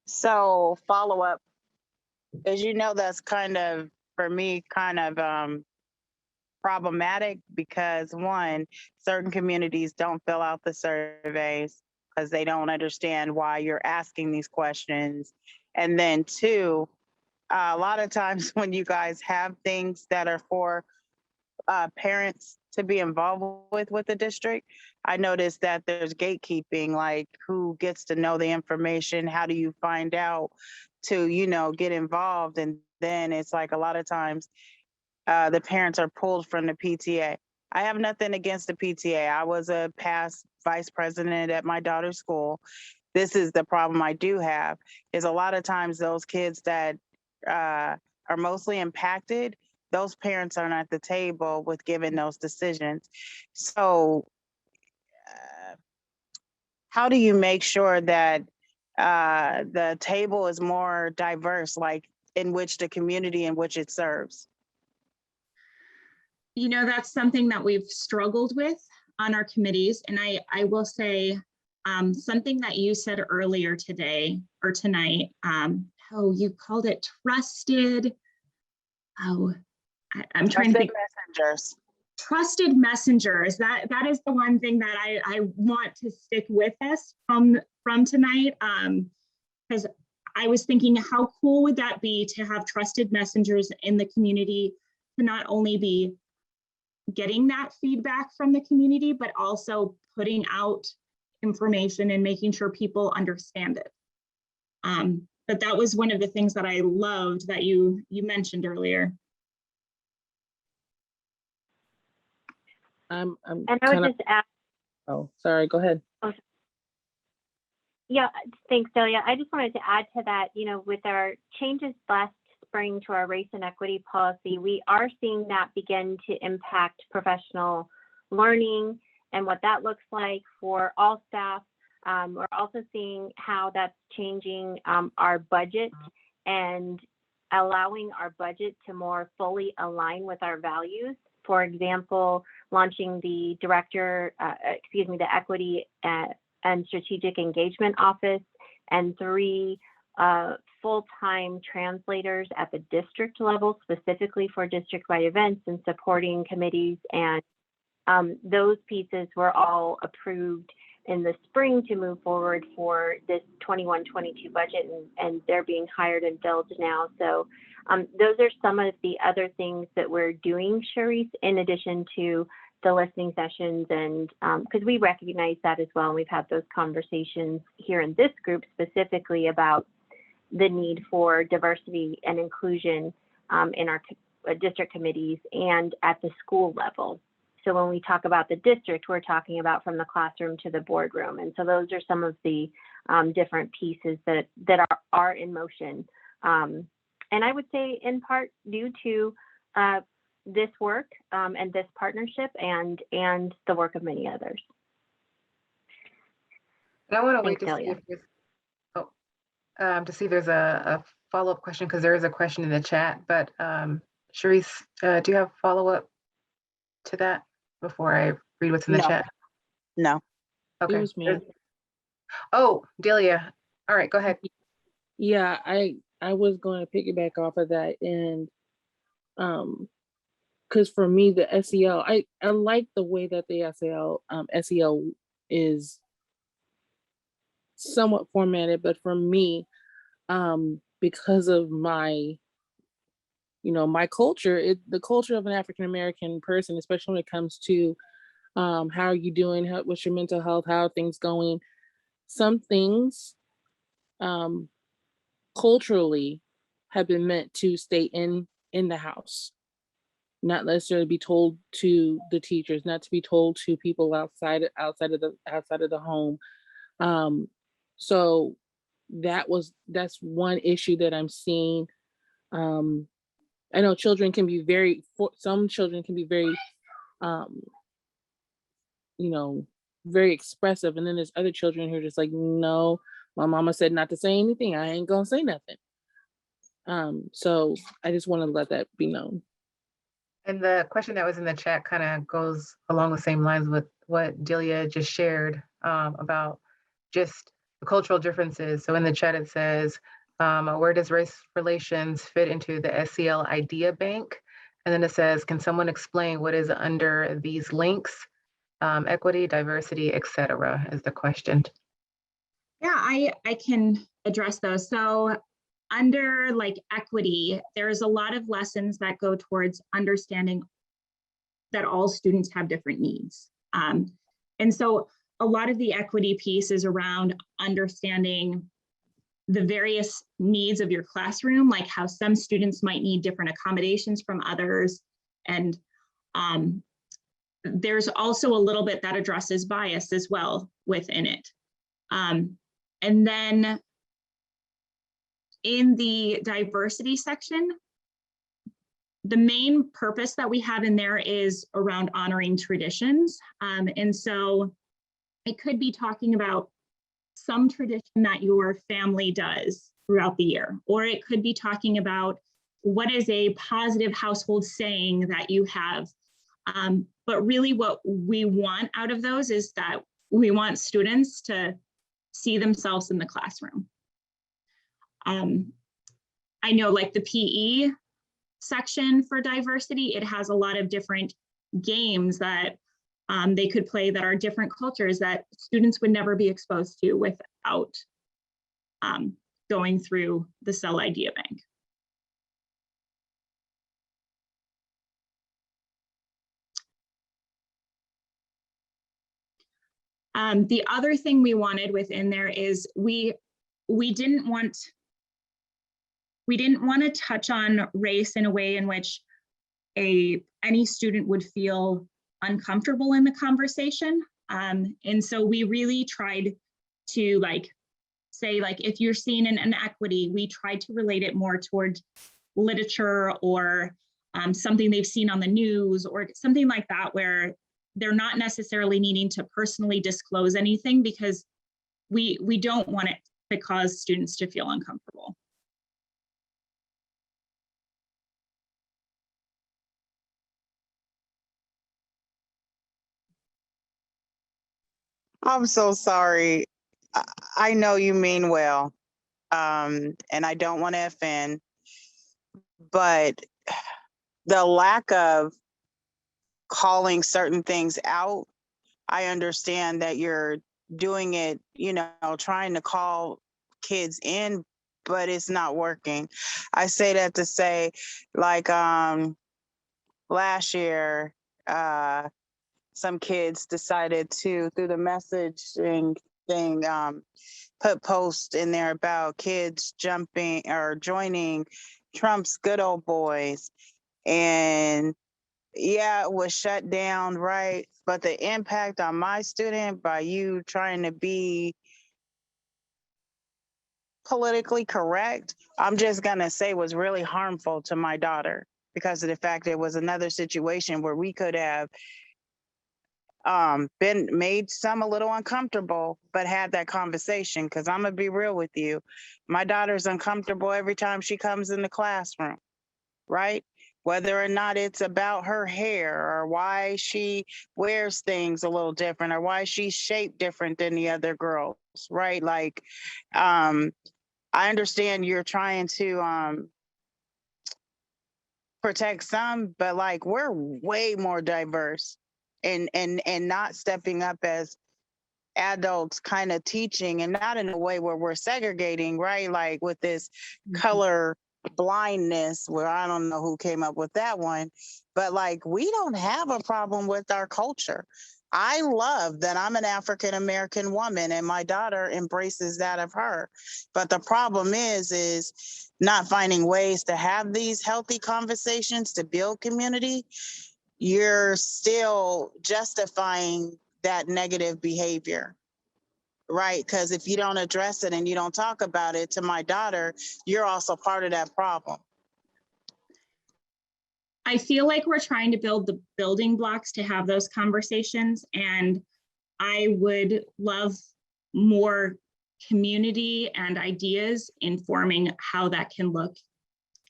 So follow up, as that's kind of, for me, problematic because one, certain communities don't fill out the surveys because they don't understand why you're asking these questions. And then two, a lot of times when you guys have things that are for parents to be involved with the district, I noticed that there's gatekeeping, like who gets to know the information, how do you find out to, get involved? And then it's like a lot of times the parents are pulled from the PTA. I have nothing against the PTA. I was a past vice president at my daughter's school. This is the problem I do have, is a lot of times those kids that are mostly impacted, those parents aren't at the table with giving those decisions. So how do you make sure that the table is more diverse, like in which the community in which it serves? You know, that's something that we've struggled with on our committees. And I will say something that you said earlier today or tonight, you called it trusted. I'm trying to think. Messengers. Trusted messengers. That is the one thing that I want to stick with us from tonight. Because I was thinking, how cool would that be to have trusted messengers in the community, to not only be getting that feedback from the community, but also putting out information and making sure people understand it. But that was one of the things that I loved that you mentioned earlier. I'm And I would just add. Oh, sorry, go ahead. Oh, yeah, thanks, Delia. I just wanted to add to that, you know, with our changes last spring to our race and equity policy, we are seeing that begin to impact professional learning and what that looks like for all staff. We're also seeing how that's changing our budget and allowing our budget to more fully align with our values. For example, launching the the Equity and Strategic Engagement Office, and 3 full-time translators at the district level, specifically for district-wide events and supporting committees. And those pieces were all approved in the spring to move forward for this 21-22 budget, and they're being hired and billed now. So those are some of the other things that we're doing, Sharice, in addition to the listening sessions, and because we recognize that as well. And we've had those conversations here in this group specifically about the need for diversity and inclusion in our district committees and at the school level. So when we talk about the district, we're talking about from the classroom to the boardroom. And so those are some of the different pieces that are in motion. And I would say in part due to this work and this partnership and the work of many others. And I want to wait Thanks, to see Delia. if there's a follow-up question, because there is a question in the chat. But Sharice, do you have follow-up to that before I read what's in the chat? No. Okay. It was me. Oh, Delia. All right, go ahead. Yeah, I was going to piggyback off of that, and because for me, the SEL, I like the way that the SEL is somewhat formatted, but for me, because of my my culture, the culture of an African American person, especially when it comes to how are you doing, what's your mental health, how are things going, some things culturally have been meant to stay in the house, not necessarily be told to the teachers, not to be told to people outside of the home. So that's one issue that I'm seeing. I know children can be very very expressive, and then there's other children who are just like, no, my mama said not to say anything, I ain't gonna say nothing. So I just want to let that be known. And the question that was in the chat kind of goes along the same lines with what Delia just shared about just the cultural differences. So in the chat it says, where does race relations fit into the SEL idea bank? And then it says, can someone explain what is under these links? Equity, diversity, etc. is the question. Yeah, I can address those. So under like equity, there's a lot of lessons that go towards understanding that all students have different needs. And so a lot of the equity piece is around understanding the various needs of your classroom, like how some students might need different accommodations from others, And there's also a little bit that addresses bias as well within it. And then in the diversity section, the main purpose that we have in there is around honoring traditions. And so it could be talking about some tradition that your family does throughout the year, or it could be talking about what is a positive household saying that you have. But really what we want out of those is that we want students to see themselves in the classroom. I know like the PE section for diversity, it has a lot of different games that they could play that are different cultures that students would never be exposed to without going through the Cell Idea Bank. The other thing we wanted within there is we didn't want to touch on race in a way in which any student would feel uncomfortable in the conversation. And so we really tried to say, if you're seeing an inequity, we tried to relate it more towards literature or something they've seen on the news or something like that, where they're not necessarily needing to personally disclose anything, because we don't want it to cause students to feel uncomfortable. I'm so sorry. I know you mean well, and I don't want to offend, but the lack of calling certain things out, I understand that you're doing it, trying to call kids in, but it's not working. I say that to say, last year, some kids decided to, through the messaging thing, put posts in there about kids jumping or joining Trump's good old boys. And yeah, it was shut down, right? But the impact on my student by you trying to be politically correct, I'm just gonna say was really harmful to my daughter, because of the fact that it was another situation where we could have been made some a little uncomfortable, but had that conversation. Because I'm gonna be real with you, my daughter's uncomfortable every time she comes in the classroom, right? Whether or not it's about her hair or why she wears things a little different or why she's shaped different than the other girls, right? I understand you're trying to protect some, but we're way more diverse, and not stepping up as adults kind of teaching, and not in a way where we're segregating, right? With this color blindness, where I don't know who came up with that one, but we don't have a problem with our culture. I love that I'm an African American woman and my daughter embraces that of her. But the problem is not finding ways to have these healthy conversations to build community. You're still justifying that negative behavior, right? Because if you don't address it and you don't talk about it to my daughter, you're also part of that problem. I feel like we're trying to build the building blocks to have those conversations, and I would love more community and ideas informing how that can look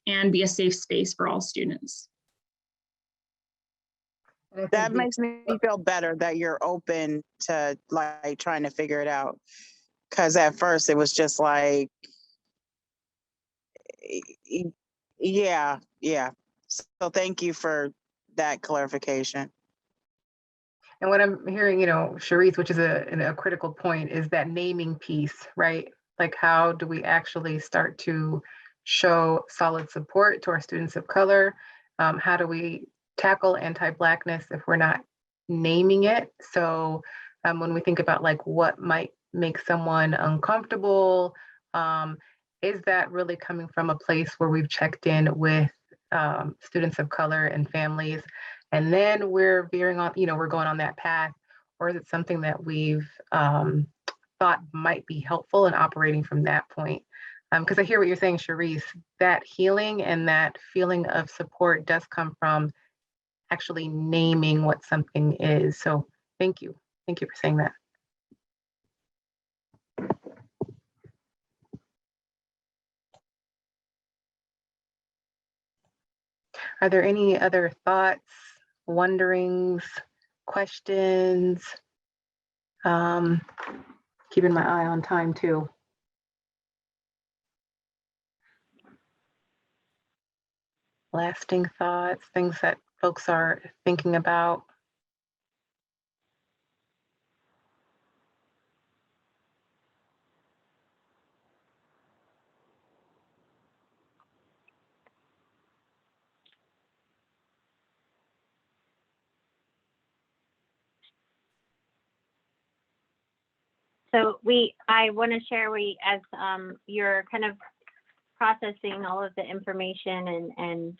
and be a safe space for all students. That makes me feel better that you're open to trying to figure it out. Because at first it was just yeah. So thank you for that clarification. And what I'm hearing, Sharice, which is a critical point, is that naming piece, right? How do we actually start to show solid support to our students of color? How do we tackle anti-Blackness if we're not naming it? So when we think about what might make someone uncomfortable, is that really coming from a place where we've checked in with students of color and families, and then we're veering on, we're going on that path, or is it something that we've thought might be helpful in operating from that point? Because I hear what you're saying, Sharice, that healing and that feeling of support does come from actually naming what something is. So thank you. Thank you for saying that. Are there any other thoughts, wonderings, questions? Keeping my eye on time too. Lasting thoughts, things that folks are thinking about. So I want to share, as you're kind of processing all of the information and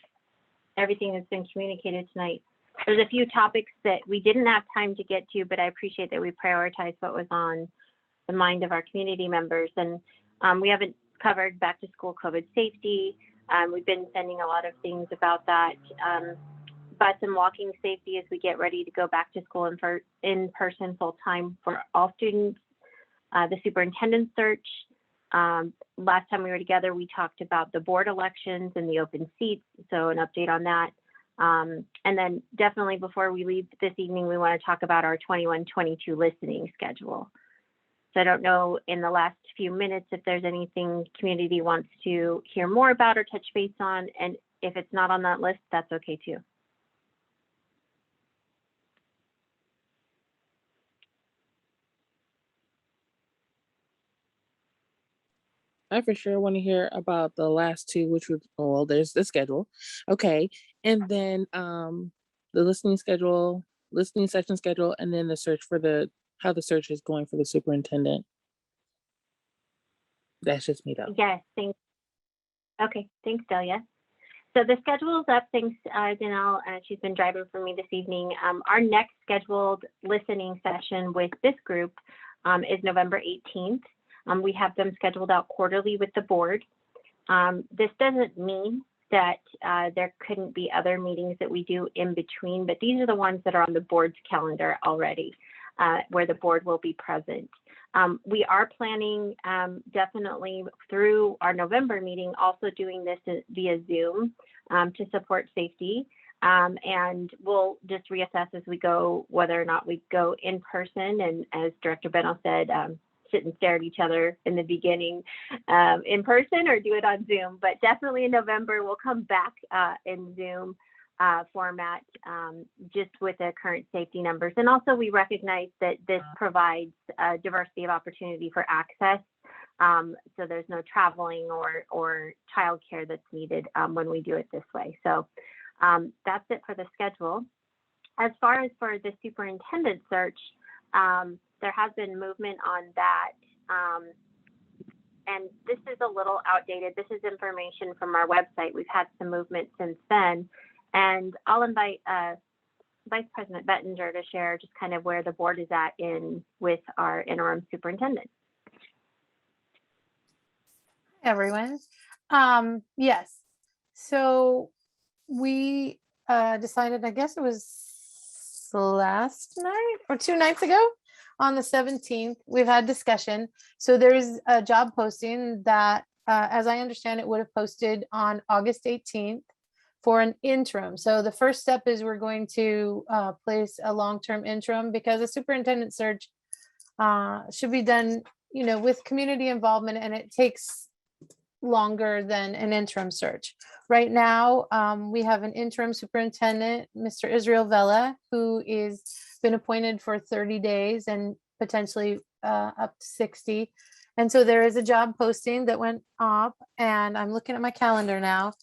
everything that's been communicated tonight, there's a few topics that we didn't have time to get to, but I appreciate that we prioritized what was on the mind of our community members. And we haven't covered back to school COVID safety. We've been sending a lot of things about that. Bus and walking safety as we get ready to go back to school in person full time for all students. The superintendent search. Last time we were together, we talked about the board elections and the open seats. So an update on that. And then definitely before we leave this evening, we want to talk about our 21-22 listening schedule. So I don't know in the last few minutes if there's anything community wants to hear more about or touch base on. And if it's not on that list, that's okay too. I for sure want to hear about the last two, which would, well, there's the schedule. Okay. And then the listening session schedule, and then the search for how the search is going for the superintendent. That's just me though. Yes, thanks. Okay, thanks, Delia. So the schedule is up. Thanks, Danelle. She's been driving for me this evening. Our next scheduled listening session with this group is November 18th. We have them scheduled out quarterly with the board. This doesn't mean that there couldn't be other meetings that we do in between, but these are the ones that are on the board's calendar already, where the board will be present. We are planning definitely through our November meeting, also doing this via Zoom to support safety. And we'll just reassess as we go whether or not we go in person. And as Director Beno said, sit and stare at each other in the beginning in person or do it on Zoom. But definitely in November, we'll come back in Zoom format just with the current safety numbers. And also we recognize that this provides a diversity of opportunity for access. So there's no traveling or childcare that's needed when we do it this way. So that's it for the schedule. As far as for the superintendent search, there has been movement on that. And this is a little outdated. This is information from our website. We've had some movement since then. And I'll invite Vice President Bettinger to share just kind of where the board is at with our interim superintendent. Hi, everyone. Yes, so we decided, I guess it was last night or 2 nights ago, on the 17th, we've had discussion. So there's a job posting that, as I understand it, would have posted on August 18th for an interim. So the first step is we're going to place a long-term interim, because a superintendent search should be done, with community involvement, and it takes longer than an interim search. Right now, we have an interim superintendent, Mr. Israel Vela, who is been appointed for 30 days and potentially up to 60. And so there is a job posting that went up, and I'm looking at my calendar now.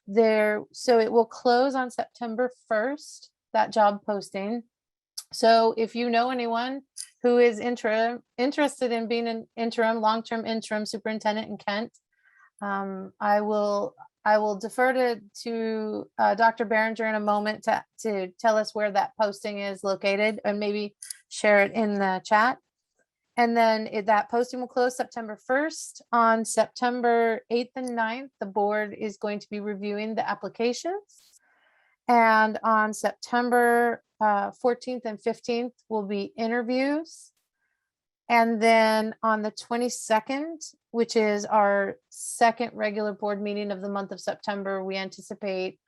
So it will close on September 1st, that job posting. So if you know anyone who is interested in being an interim, long-term interim superintendent in Kent, I will I will defer to Dr. Behringer in a moment to tell us where that posting is located and maybe share it in the chat. And then that posting will close September 1st. On September 8th and 9th, the board is going to be reviewing the applications. And on September 14th and 15th will be interviews. And then on the 22nd, which is our second regular board meeting of the month of September, we anticipate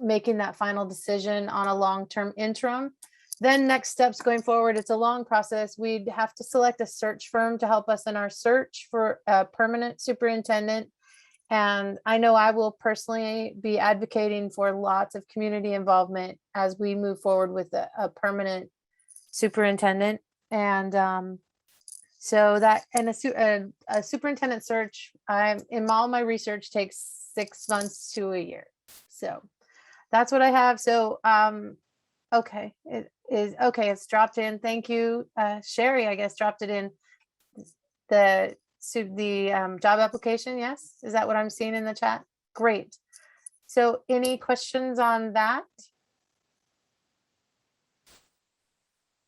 making that final decision on a long-term interim. Then next steps going forward, it's a long process. We'd have to select a search firm to help us in our search for a permanent superintendent. And I know I will personally be advocating for lots of community involvement as we move forward with a permanent superintendent. And so that, and a superintendent search, in all my research takes 6 months to a year. So that's what I have. So, okay, it's dropped in. Thank you. Sherry, I guess, dropped it in the job application. Yes. Is that what I'm seeing in the chat? Great. So any questions on that?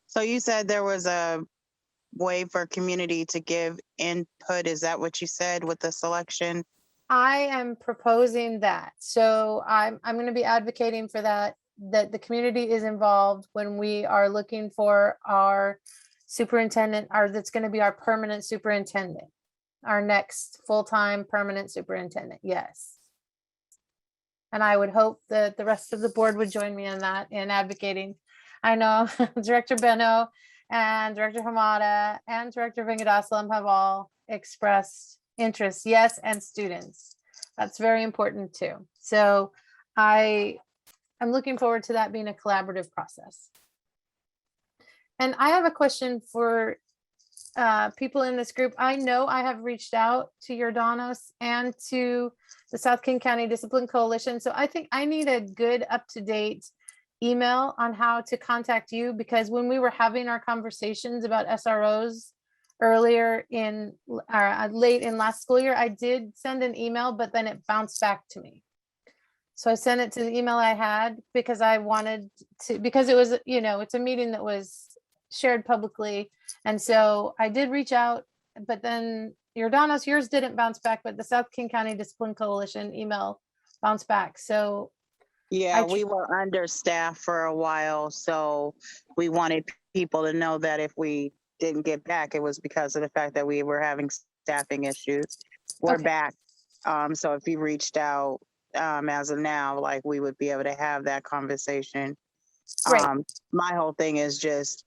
So you said there was a way for community to give input. Is that what you said with the selection? I am proposing that. So I'm going to be advocating for that the community is involved when we are looking for our superintendent, that's going to be our permanent superintendent, our next full-time permanent superintendent. Yes. And I would hope that the rest of the board would join me in that, in advocating. I know Director Benno and Director Hamada and Director Vengadaslam have all expressed interest. Yes, and students. That's very important too. So I'm looking forward to that being a collaborative process. And I have a question for people in this group. I know I have reached out to Jordanos and to the South King County Discipline Coalition. So I think I need a good up-to-date email on how to contact you, because when we were having our conversations about SROs earlier in late in last school year, I did send an email, but then it bounced back to me. So I sent it to the email I had because I wanted to, because it was, it's a meeting that was shared publicly. And so I did reach out, but then Jordanos, yours didn't bounce back, but the South King County Discipline Coalition email bounced back. So yeah, we were understaffed for a while. So we wanted people to know that if we didn't get back, it was because of the fact that we were having staffing issues. We're back. So if you reached out, as of now, like, we would be able to have that conversation. My whole thing is just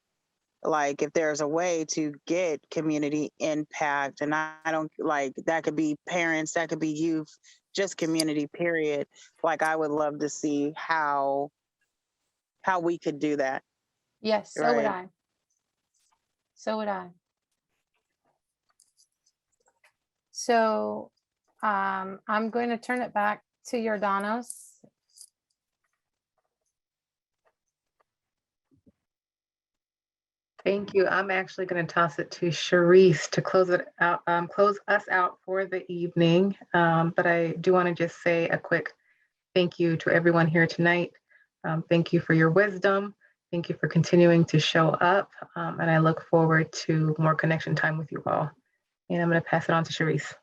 like, if there's a way to get community impact, and I don't like, that could be parents, that could be youth, just community period. Like, I would love to see how we could do that. Yes, so would I. So would I. So I'm going to turn it back to Jordanos. Thank you. I'm actually going to toss it to Sharice to close it out, close us out for the evening. But I do want to just say a quick thank you to everyone here tonight. Thank you for your wisdom. Thank you for continuing to show up. And I look forward to more connection time with you all. And I'm going to pass it on to Sharice.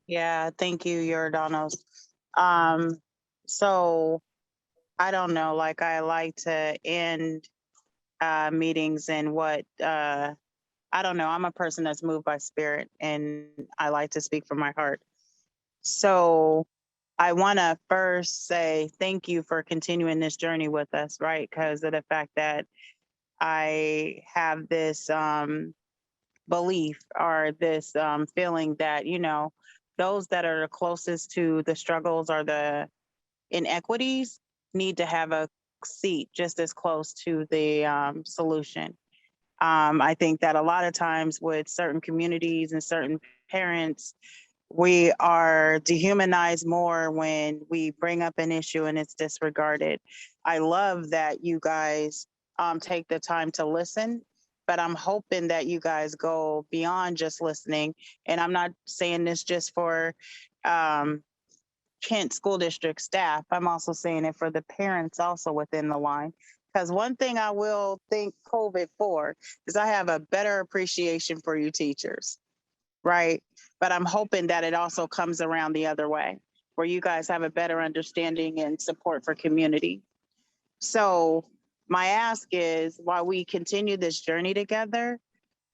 Yeah, thank you, Jordanos. So I don't know, like, I like to end meetings and what, I don't know, I'm a person that's moved by spirit, and I like to speak from my heart. So I want to first say thank you for continuing this journey with us, right? Because of the fact that I have this belief, or this feeling that, those that are the closest to the struggles or the inequities need to have a seat just as close to the solution. I think that a lot of times with certain communities and certain parents, we are dehumanized more when we bring up an issue and it's disregarded. I love that you guys take the time to listen, but I'm hoping that you guys go beyond just listening. And I'm not saying this just for Kent School District staff. I'm also saying it for the parents also within the line. Because one thing I will thank COVID for is I have a better appreciation for you teachers, right? But I'm hoping that it also comes around the other way, where you guys have a better understanding and support for community. So my ask is, while we continue this journey together,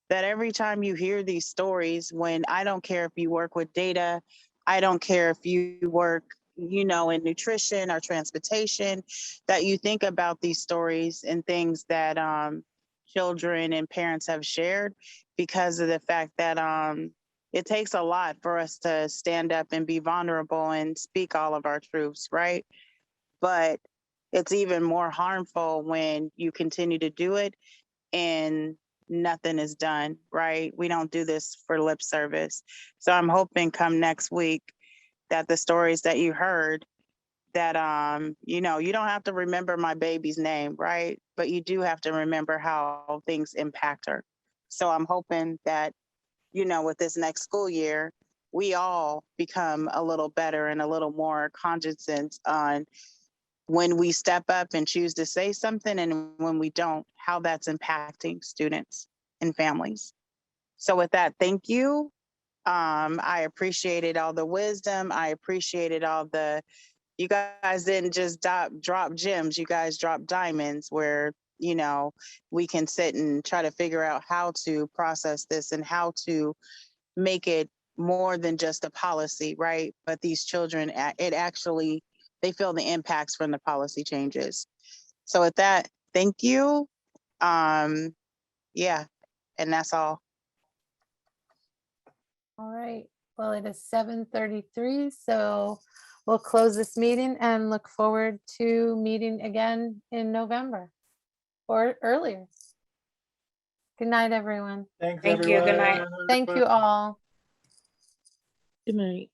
that every time you hear these stories, when I don't care if you work with data, I don't care if you work, you know, in nutrition or transportation, that you think about these stories and things that children and parents have shared, because of the fact that it takes a lot for us to stand up and be vulnerable and speak all of our truths, right? But it's even more harmful when you continue to do it and nothing is done, right? We don't do this for lip service. So I'm hoping come next week that the stories that you heard, that you know, you don't have to remember my baby's name, right? But you do have to remember how things impact her. So I'm hoping that, you know, with this next school year, we all become a little better and a little more cognizant on when we step up and choose to say something, and when we don't, how that's impacting students and families. So with that, thank you. I appreciated all the wisdom. I appreciated all the, you guys didn't just drop gems, you guys dropped diamonds where, you know, we can sit and try to figure out how to process this and how to make it more than just a policy, right? But these children, it actually, they feel the impacts from the policy changes. So with that, thank you. Yeah, and that's all. All right. Well, it is 7:33, so we'll close this meeting and look forward to meeting again in November or earlier. Good night, everyone. Thanks, Thank you. Good night. everyone. Thank you all. Good night.